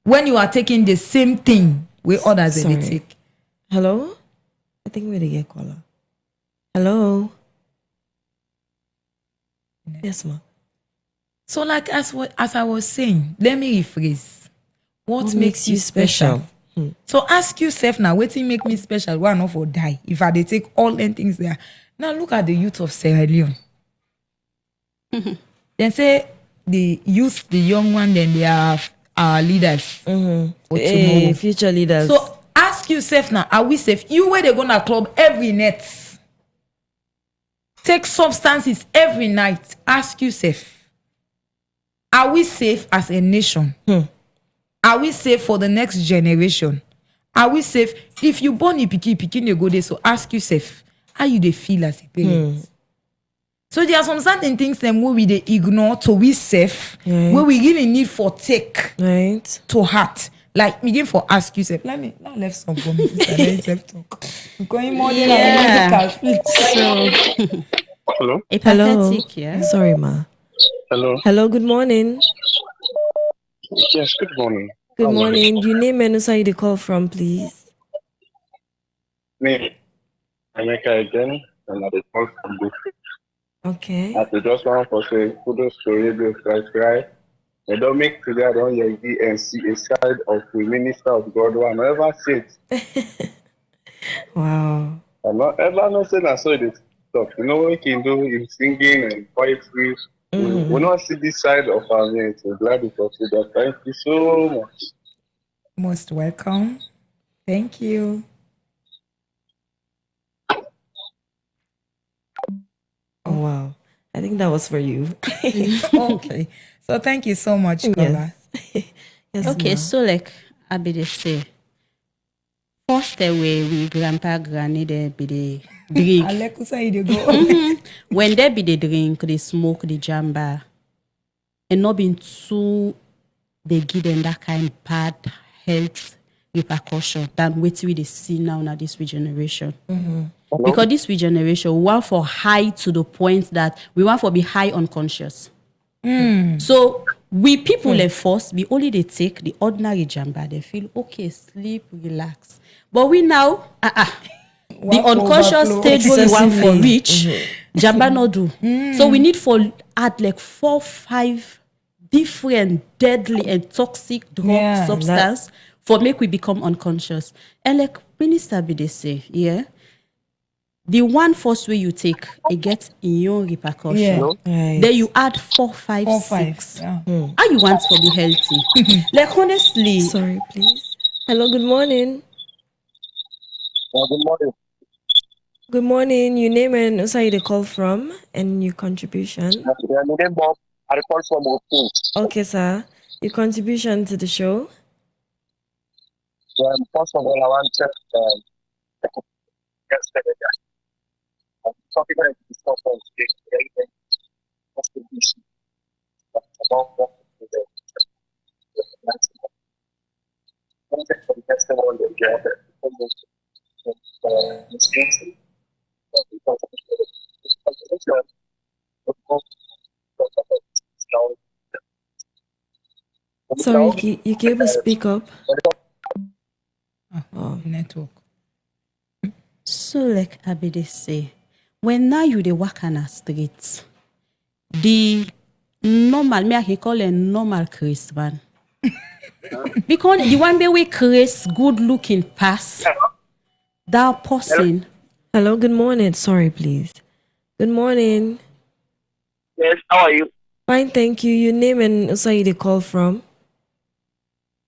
When you are taking the same thing where others they Sorry. take. Hello? I think we get caller. Hello? Yes, ma. So like as I was saying, let me rephrase. What makes you special? So ask yourself now, what thing make me special? Why not for die? If I dey take all them things there. Now look at the youth of Sierra Leone. Then say the youth, the young one, then they are our leaders for Hey, tomorrow. future leaders. So ask yourself now, are we safe? You where they gonna club every night. Take substances every night. Ask yourself, are we safe as a nation? Are we safe for the next generation? Are we safe? If you born a pikin you go there. So ask yourself, how you they feel as a parent? So there are some certain things them where we they ignore to we safe, where we really need for take right? to heart. Like begin for ask yourself. Let me now left some for me sister. Let me self talk. I'm going more than Yeah. medical. So Hello? a Hello. pathetic, yeah. Sorry, ma. Hello? Hello, good morning. Yes, good morning. Good How are you? morning. You name and where you call from, please. Me, Emeka again, and I call from this. Okay. As the just one for say, kudos to Radio Cry. They don't make today, I don't hear and see a side of the minister of God who I never see it. Wow. I'm not ever not saying I saw this stuff. You know what you can do in singing and poetry. We not see this side of our mates. We're glad to talk to that. Thank you so much. Most welcome. Thank you. Oh, wow. I think that was for you. Okay. So thank you so much, Kola. Yes, Okay, ma. so like I be they say, first away with grandpa granny they be the drink. Alekusa, you dey go. When they be the drink, they smoke the jamba, and not being too they give them that kind of bad health repercussion than what we they see now this regeneration. Because this regeneration, we want for high to the point that we want for be high unconscious. So we people like first, we only they take the ordinary jamba, they feel okay, sleep, relax. But we now, the One for unconscious overflow. stage where we want for Excessively. reach, jamba no do. So we need for add like 4, 5 different deadly and toxic drug Yeah, substance for make we become unconscious. And like minister be they say, yeah, the one first way you take, it gets in your repercussion. Yeah. Right. Then you add 4, 5, 4, 6. 5. Yeah. How you want to be healthy? Like honestly, Sorry, please. Hello, good morning. Good morning. Good morning. You name and where you call from and your contribution. Yeah, my name Bob. I call from Open. Okay, sir. Your contribution to the show. First of all, I want to yes, talking about discuss on stage about the testimony of Sorry, you can able speak up. Network. So like Abide say, when now you dey walk on a street, the normal, me I can call a normal Chris man. Because the one way we Chris good looking pass that person. Hello, good morning. Sorry, please. Good morning. Yes, how are you? Fine, thank you. Your name and also you they call from.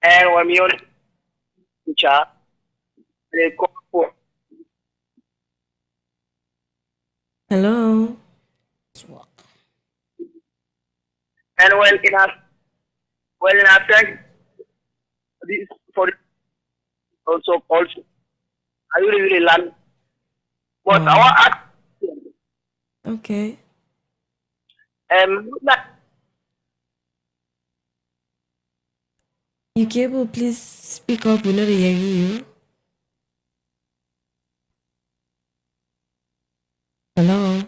And when you teacher, they call for Hello. and when in a thank this for also I really learn. But I want to ask Okay. that You can able please speak up. We know they hear you. Hello.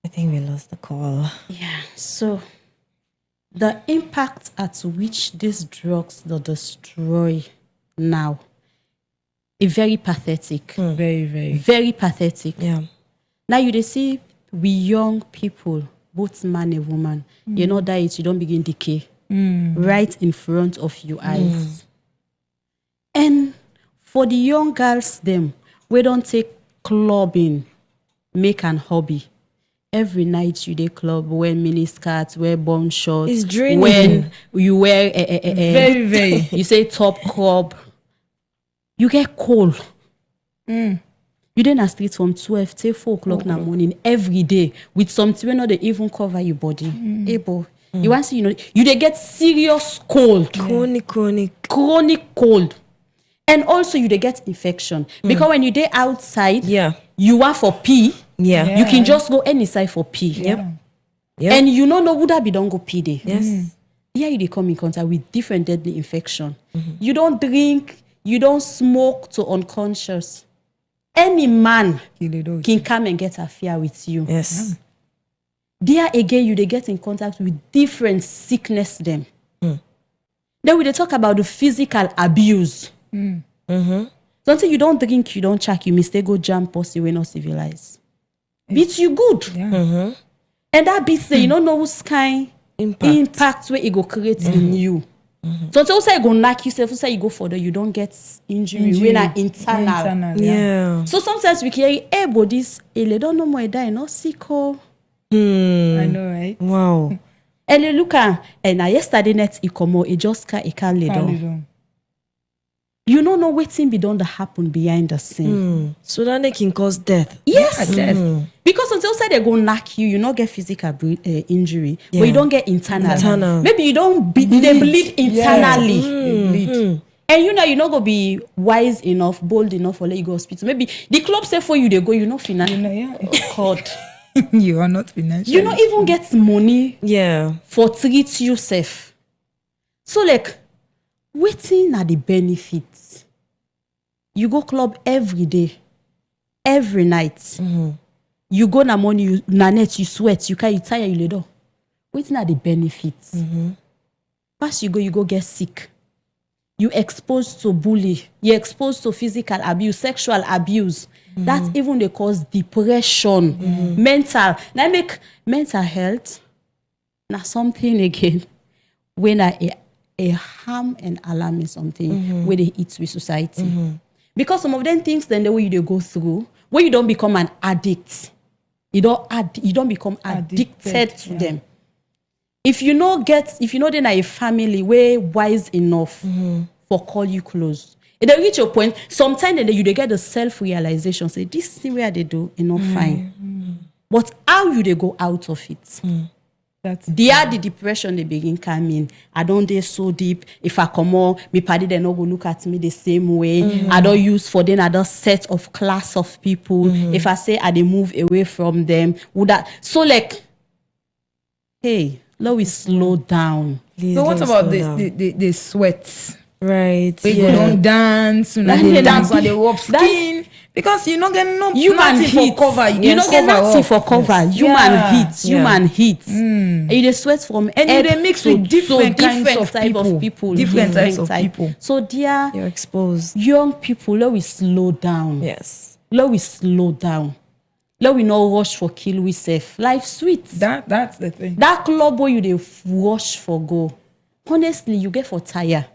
I think we lost the call. Yeah. So the impact at which these drugs that destroy now is very pathetic. Very, very. Very pathetic. Yeah. Now you dey see we young people, both man and woman, you know that it you don't begin decay right in front of your eyes. And for the young girls them, we don't take clubbing, make an hobby. Every night you dey club, wear mini skirts, wear bomb shorts. It's draining. When you wear Very, very. you say top crop, you get cold. You dey na street from 12 till 4 o'clock in the morning every day with something wey no dey even cover your body. Hey boy, you want see you dey get serious cold, Chronic. chronic cold, and also you dey get infection because when you dey outside, Yeah. you want for pee. Yeah. You can just go any side for pee. Yep. And you no know who that be don't go pee there. Yes. Here you dey come in contact with different deadly infection. You don't drink, you don't smoke to unconscious. Any man can come and get affair with you. Yes. There again, you they get in contact with different sickness them. Then we dey talk about the physical abuse. Something you don't drink, you don't check, you mistake go jam pussy when not civilized. Beats you good. Yeah. And that beats say you don't know who's kind impact where it go create in you. So it's also you go knock yourself, also you go further, you don't get injury. When are internal. Yeah. So sometimes we can hear, hey, bodies, they don't know more die, no sick. Oh. I know, right? Wow. And you look at, and yesterday net it come out, it just can't lay down. You don't know what thing be done that happen behind the scene. So that they can cause death. Yes. Because until say they go knock you, you not get physical injury, but you don't get internal. Maybe you don't they bleed internally. They bleed. And you not go be wise enough, bold enough for let you go hospital. Maybe the club say for you they go, you know financial. God. You are not financial. You not even get money Yeah. for treat yourself. So like, waiting are the benefits. You go club every day, every night. You go na money, you na net, you sweat, you tire, you lay down. Waiting are the benefits. First you go get sick. You exposed to bully. You exposed to physical abuse, sexual abuse. That even they cause depression, mental. Now make mental health. Now something again when a harm and alarm is something where they eat with society. Because some of them things then the way you go through, where you don't become an addict, you don't become addicted to them. If you know then a family where wise enough for call you close. If they reach your point, sometimes then you they get the self-realization, say this thing where they do, fine. But how you they go out of it? There the depression they begin coming. I don't dey so deep. If I come on, me party they not go look at me the same way. I don't use for them another set of class of people. If I say I they move away from them, would that so like hey, let we slow down. Please So what don't about slow the, down. the sweats? Right. We go don't dance, they dance on the warp skin because you not get no Human nothing heat for cover. You don't get cover nothing up. for cover. Yes. Human Yeah. heat. Human heat. You dey sweat from And you head dey mix to with different kinds of type people. Different types of people. So dear You're exposed. young people, let we slow down. Yes. Let we slow down. Let we not rush for kill we safe. Life sweet. That's the thing. That club where you dey rush for go. Honestly, you get for tire.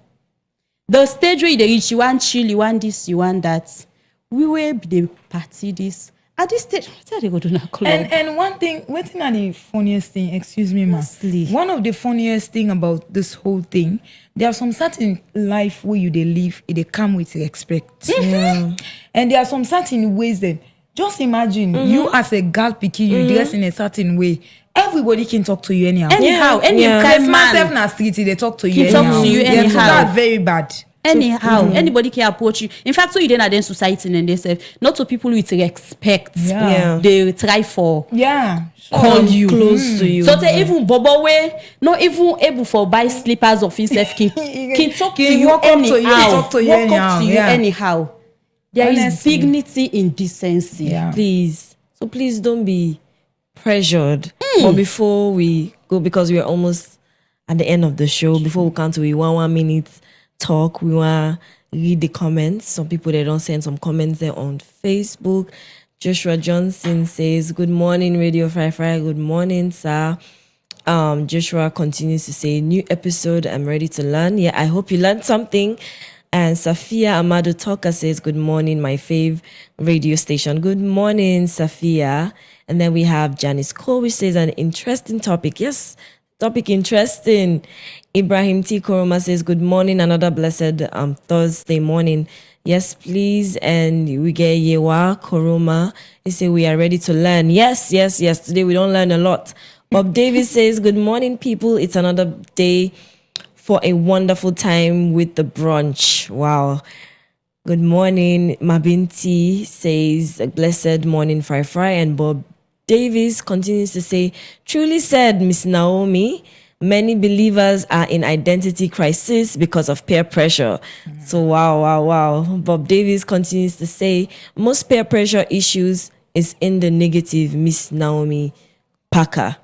The stage where you dey reach, you want chill, you want this, you want that. We will be the party this. At this stage, what they go to that club? And one thing are the funniest thing, excuse me, ma. Honestly. One of the funniest thing about this whole thing, there are some certain life where you they live, they come with respect. Yeah. And there are some certain ways that just imagine you as a girl picky, you dress in a certain way. Everybody can talk to you anyhow. Anyhow, Yeah. any Yeah. kind Myself man. na street, they talk to you He anyhow. talk to you Yeah, so anyhow. that's very bad. Anyhow, anybody can approach you. In fact, so you then are then society and they say, not to people with respect. Yeah. They try for Yeah. call you Close to you. So they even bobo way, not even able for buy slippers of himself can talk to Can you walk up to you, anyhow. talk to you Walk anyhow, up to you yeah. anyhow. There is Honestly. dignity in decency. Yeah. Please. So please don't be pressured. But before we go, because we are almost at the end of the show, before we come to a 1 minute talk, we want to read the comments. Some people they don't send some comments there on Facebook. Joshua Johnson says, "Good morning, Radio Fry Fry. Good morning, sir." Joshua continues to say, "New episode. I'm ready to learn." Yeah, I hope you learned something. And Safia Amado Talker says, "Good morning, my fave radio station." Good morning, Safia. And then we have Janice Cole, which says, "An interesting topic." Yes, topic interesting. Ibrahim T. Koroma says, "Good morning, another blessed Thursday morning." Yes, please. And we get Yewa Koroma. He say, "We are ready to learn." Yes, yes, yes. Today we don't learn a lot. Bob Davis says, "Good morning, people. It's another day for a wonderful time with the brunch." Wow. Good morning. Mabinti says, "A blessed morning, Fry Fry." And Bob Davis continues to say, "Truly said, Miss Naomi, many believers are in identity crisis because of peer pressure." So wow, wow, wow. Bob Davis continues to say, "Most peer pressure issues is in the negative, Miss Naomi Parker."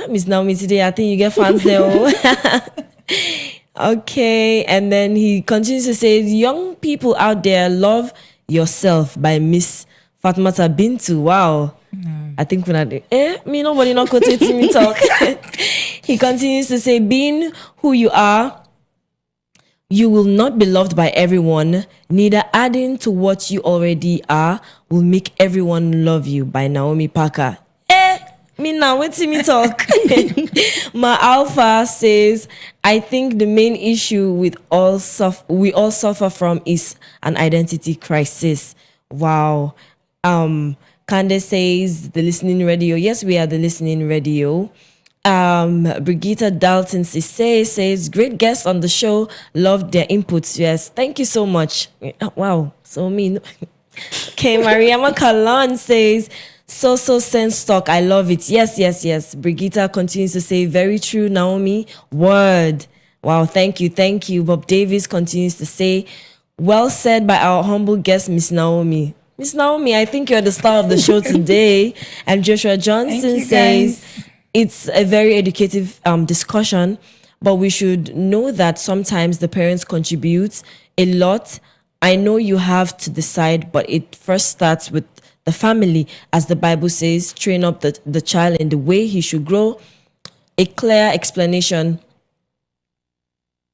Miss Naomi, today I think you get fans there. Oh. Okay, and then he continues to say, "Young people out there, love yourself" by Miss Fatmata Bintu. Wow. I think when me nobody not quoting me talk. He continues to say, "Being who you are, you will not be loved by everyone. Neither adding to what you already are will make everyone love you" by Naomi Parker. Me now, wait till me talk. My Alpha says, "I think the main issue with we all suffer from is an identity crisis." Wow. Candace says, "The listening radio." Yes, we are the listening radio. Brigitte Dalton says, "Great guests on the show. Loved their inputs." Yes, thank you so much. Wow, so mean. Okay, Maria Macalan says, so sense talk. I love it." Yes, yes, yes. Brigitte continues to say, "Very true, Naomi. Word." Wow, thank you, thank you. Bob Davis continues to say, "Well said by our humble guest, Miss Naomi." Miss Naomi, I think you're the star of the show today. And Joshua Johnson you, says, guys. "It's a very educative discussion, but we should know that sometimes the parents contribute a lot. I know you have to decide, but it first starts with the family. As the Bible says, train up the child in the way he should grow." A clear explanation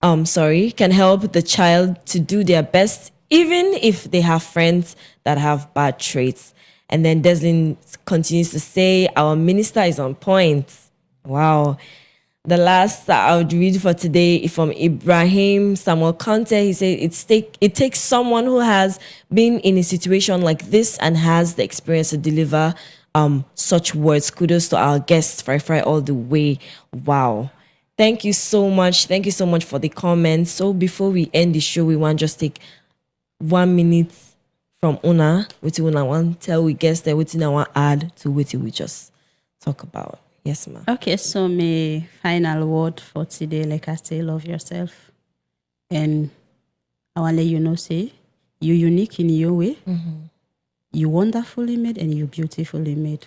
can help the child to do their best, even if they have friends that have bad traits. And then Deslin continues to say, "Our minister is on point." Wow. The last that I would read for today is from Ibrahim Samuel Conte. He said, it takes someone who has been in a situation like this and has the experience to deliver such words. Kudos to our guest, Fry all the way. Wow. Thank you so much. Thank you so much for the comments. So before we end the show, we want just take 1 minute from Una. What you want tell we guests that what you want add to what we just talk about. Yes, ma'am. Okay, so my final word for today, like I say, love yourself. And I want to let you know, say, you're unique in your way. You're wonderfully made and you're beautifully made.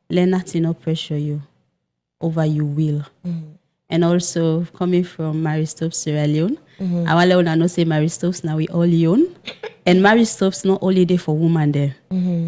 Let nothing not pressure you over your will. And also, coming from Mary Stopes, Sierra Leone, I want to let you know, say, Mary Stopes, now we all own. And Mary Stopes not only there for women there.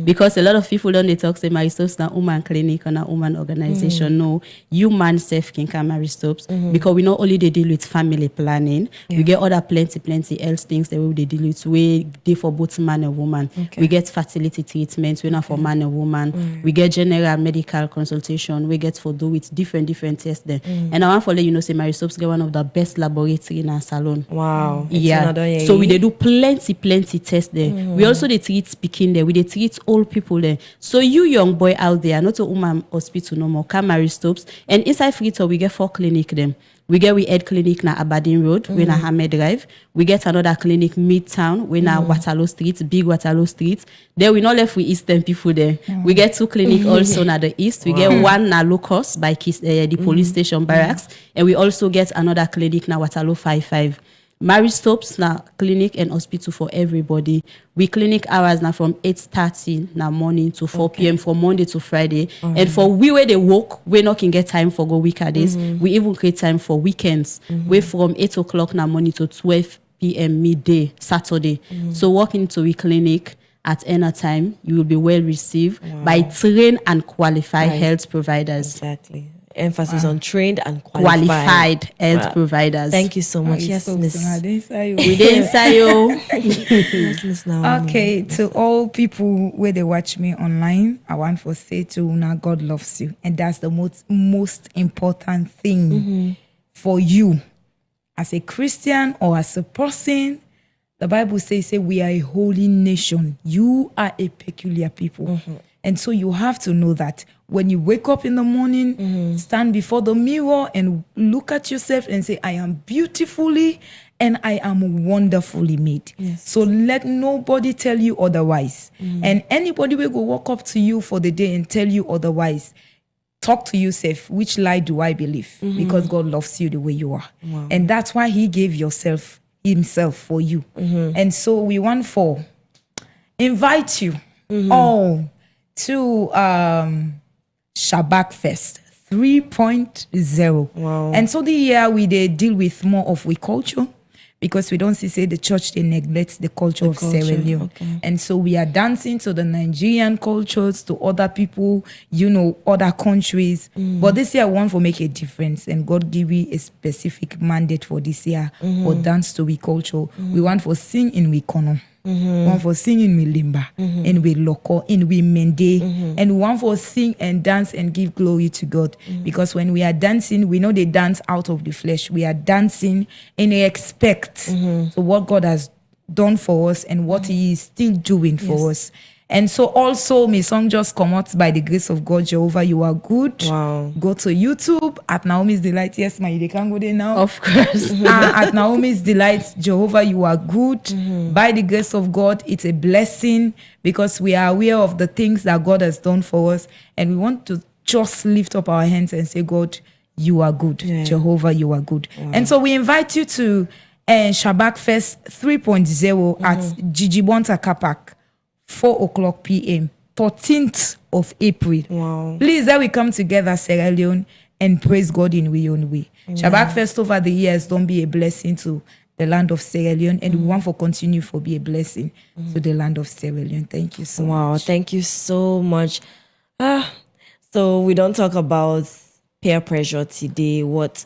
Because a lot of people don't they talk say Mary Stopes na woman clinic or na woman organization. No, you man self can come Mary Stopes because we not only they deal with family planning, we get other plenty else things that we they deal with. We they for both man and woman. We get fertility treatments, we not for man and woman. We get general medical consultation, we get for do with different tests there. And I want to let you know say Mary Stopes get one of the best laboratory in our salon. Wow. Yeah. So we they do plenty tests there. We also they treat speaking there. We they treat old people there. So you young boy out there, not a woman hospital no more, come Mary Stopes. And inside Freetown we get 4 clinic them. We get we head clinic na Aberdeen Road, we na Hammer Drive. We get another clinic Midtown, we na Waterloo Street, Big Waterloo Street. There we not left with Eastern people there. We get 2 clinic also na the east. We get one na Locust by the police station barracks, and we also get another clinic na Waterloo 55. Mary Stopes na clinic and hospital for everybody. We clinic hours now from 8:30 na morning to 4 p.m. from Monday to Friday. And for we where they work, we not can get time for go weekdays. We even create time for weekends. We from 8 o'clock na morning to 12 p.m. midday Saturday. So walk into we clinic at any time, you will be well received by trained and qualified health providers. Exactly. Emphasis on trained and qualified health providers. Thank you so much. Yes, Miss. We didn't say you. Yes, Miss Naomi. Okay, to all people where they watch me online, I want to say to Una, God loves you. And that's the most important thing for you. As a Christian or as a person, the Bible says we are a holy nation. You are a peculiar people. And so you have to know that when you wake up in the morning, stand before the mirror and look at yourself and say, I am beautifully and I am wonderfully made. Yes. So let nobody tell you otherwise. And anybody will go walk up to you for the day and tell you otherwise. Talk to yourself, which lie do I believe? Because God loves you the way you are. Wow. And that's why he gave himself for you. And so we want to invite you all to Shabak Fest 3.0. Wow. And so the year we they deal with more of we culture, because we don't say the church they neglect the culture of Sierra Leone. And so we are dancing to the Nigerian cultures, to other people, other countries. But this year I want to make a difference, and God give me a specific mandate for this year for dance to we culture. We want to sing in we kono. One for singing with limba, and with loco, and with mende, and one for sing and dance and give glory to God. Because when we are dancing, we know they dance out of the flesh. We are dancing and they expect so what God has done for us and what He is still doing for us. And so also, my song just come out by the grace of God, Jehovah, you are good. Wow. Go to YouTube at Naomi's Delight. Yes, they can go there now. Of course. At Naomi's Delight, Jehovah, you are good. By the grace of God, it's a blessing because we are aware of the things that God has done for us. And we want to just lift up our hands and say, God, you are good. Yeah. Jehovah, you are good. And so we invite you to Shabak Fest 3.0 at Gigi Bonta Kapak. 4 o'clock p.m. 13th of April. Wow. Please, that we come together, Sierra Leone, and praise God in we own way. Shabak Fest over the years don't be a blessing to the land of Sierra Leone, and we want to continue for be a blessing to the land of Sierra Leone. Thank you so much. Wow, thank you so much. So we don't talk about peer pressure today, what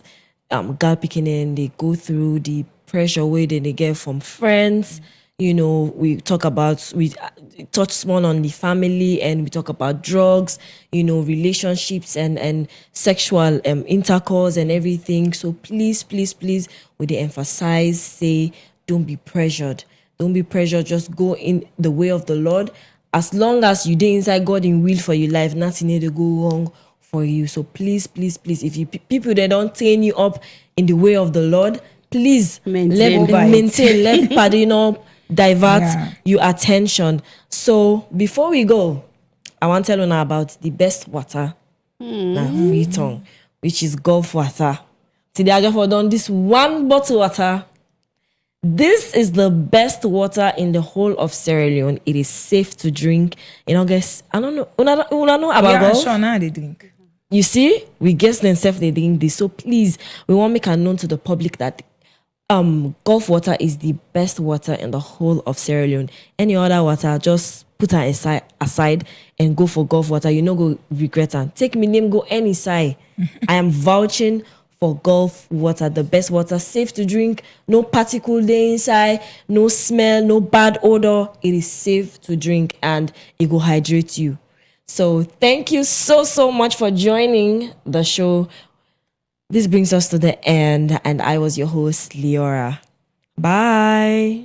girl picking in they go through, the pressure way they get from friends. We talk about, we touch small on the family, and we talk about drugs, relationships and sexual intercourse and everything. So please, we they emphasize, say, don't be pressured. Don't be pressured. Just go in the way of the Lord. as long as you dey inside God in will for your life, nothing need to go wrong for you. So please, please, please, if you people that don't train you up in the way of the Lord, please Maintain. let pardon up, divert Yeah. your attention. So before we go, I want to tell you now about the best water, na free tongue, which is Gulf water. Today I just done this one bottle water. This is the best water in the whole of Sierra Leone. It is safe to drink. In August, I don't know. Una know about Yeah, Gulf? sure, now they drink. You see, we guess themselves they drink this. So please, we want to make it known to the public that Gulf water is the best water in the whole of Sierra Leone. Any other water, just put it aside and go for Gulf water. You no go regret it. Take me name, go any side. I am vouching for Gulf water, the best water, safe to drink, no particle there inside, no smell, no bad odor. It is safe to drink and it will hydrate you. So thank you so much for joining the show. This brings us to the end, and I was your host, Leora. Bye.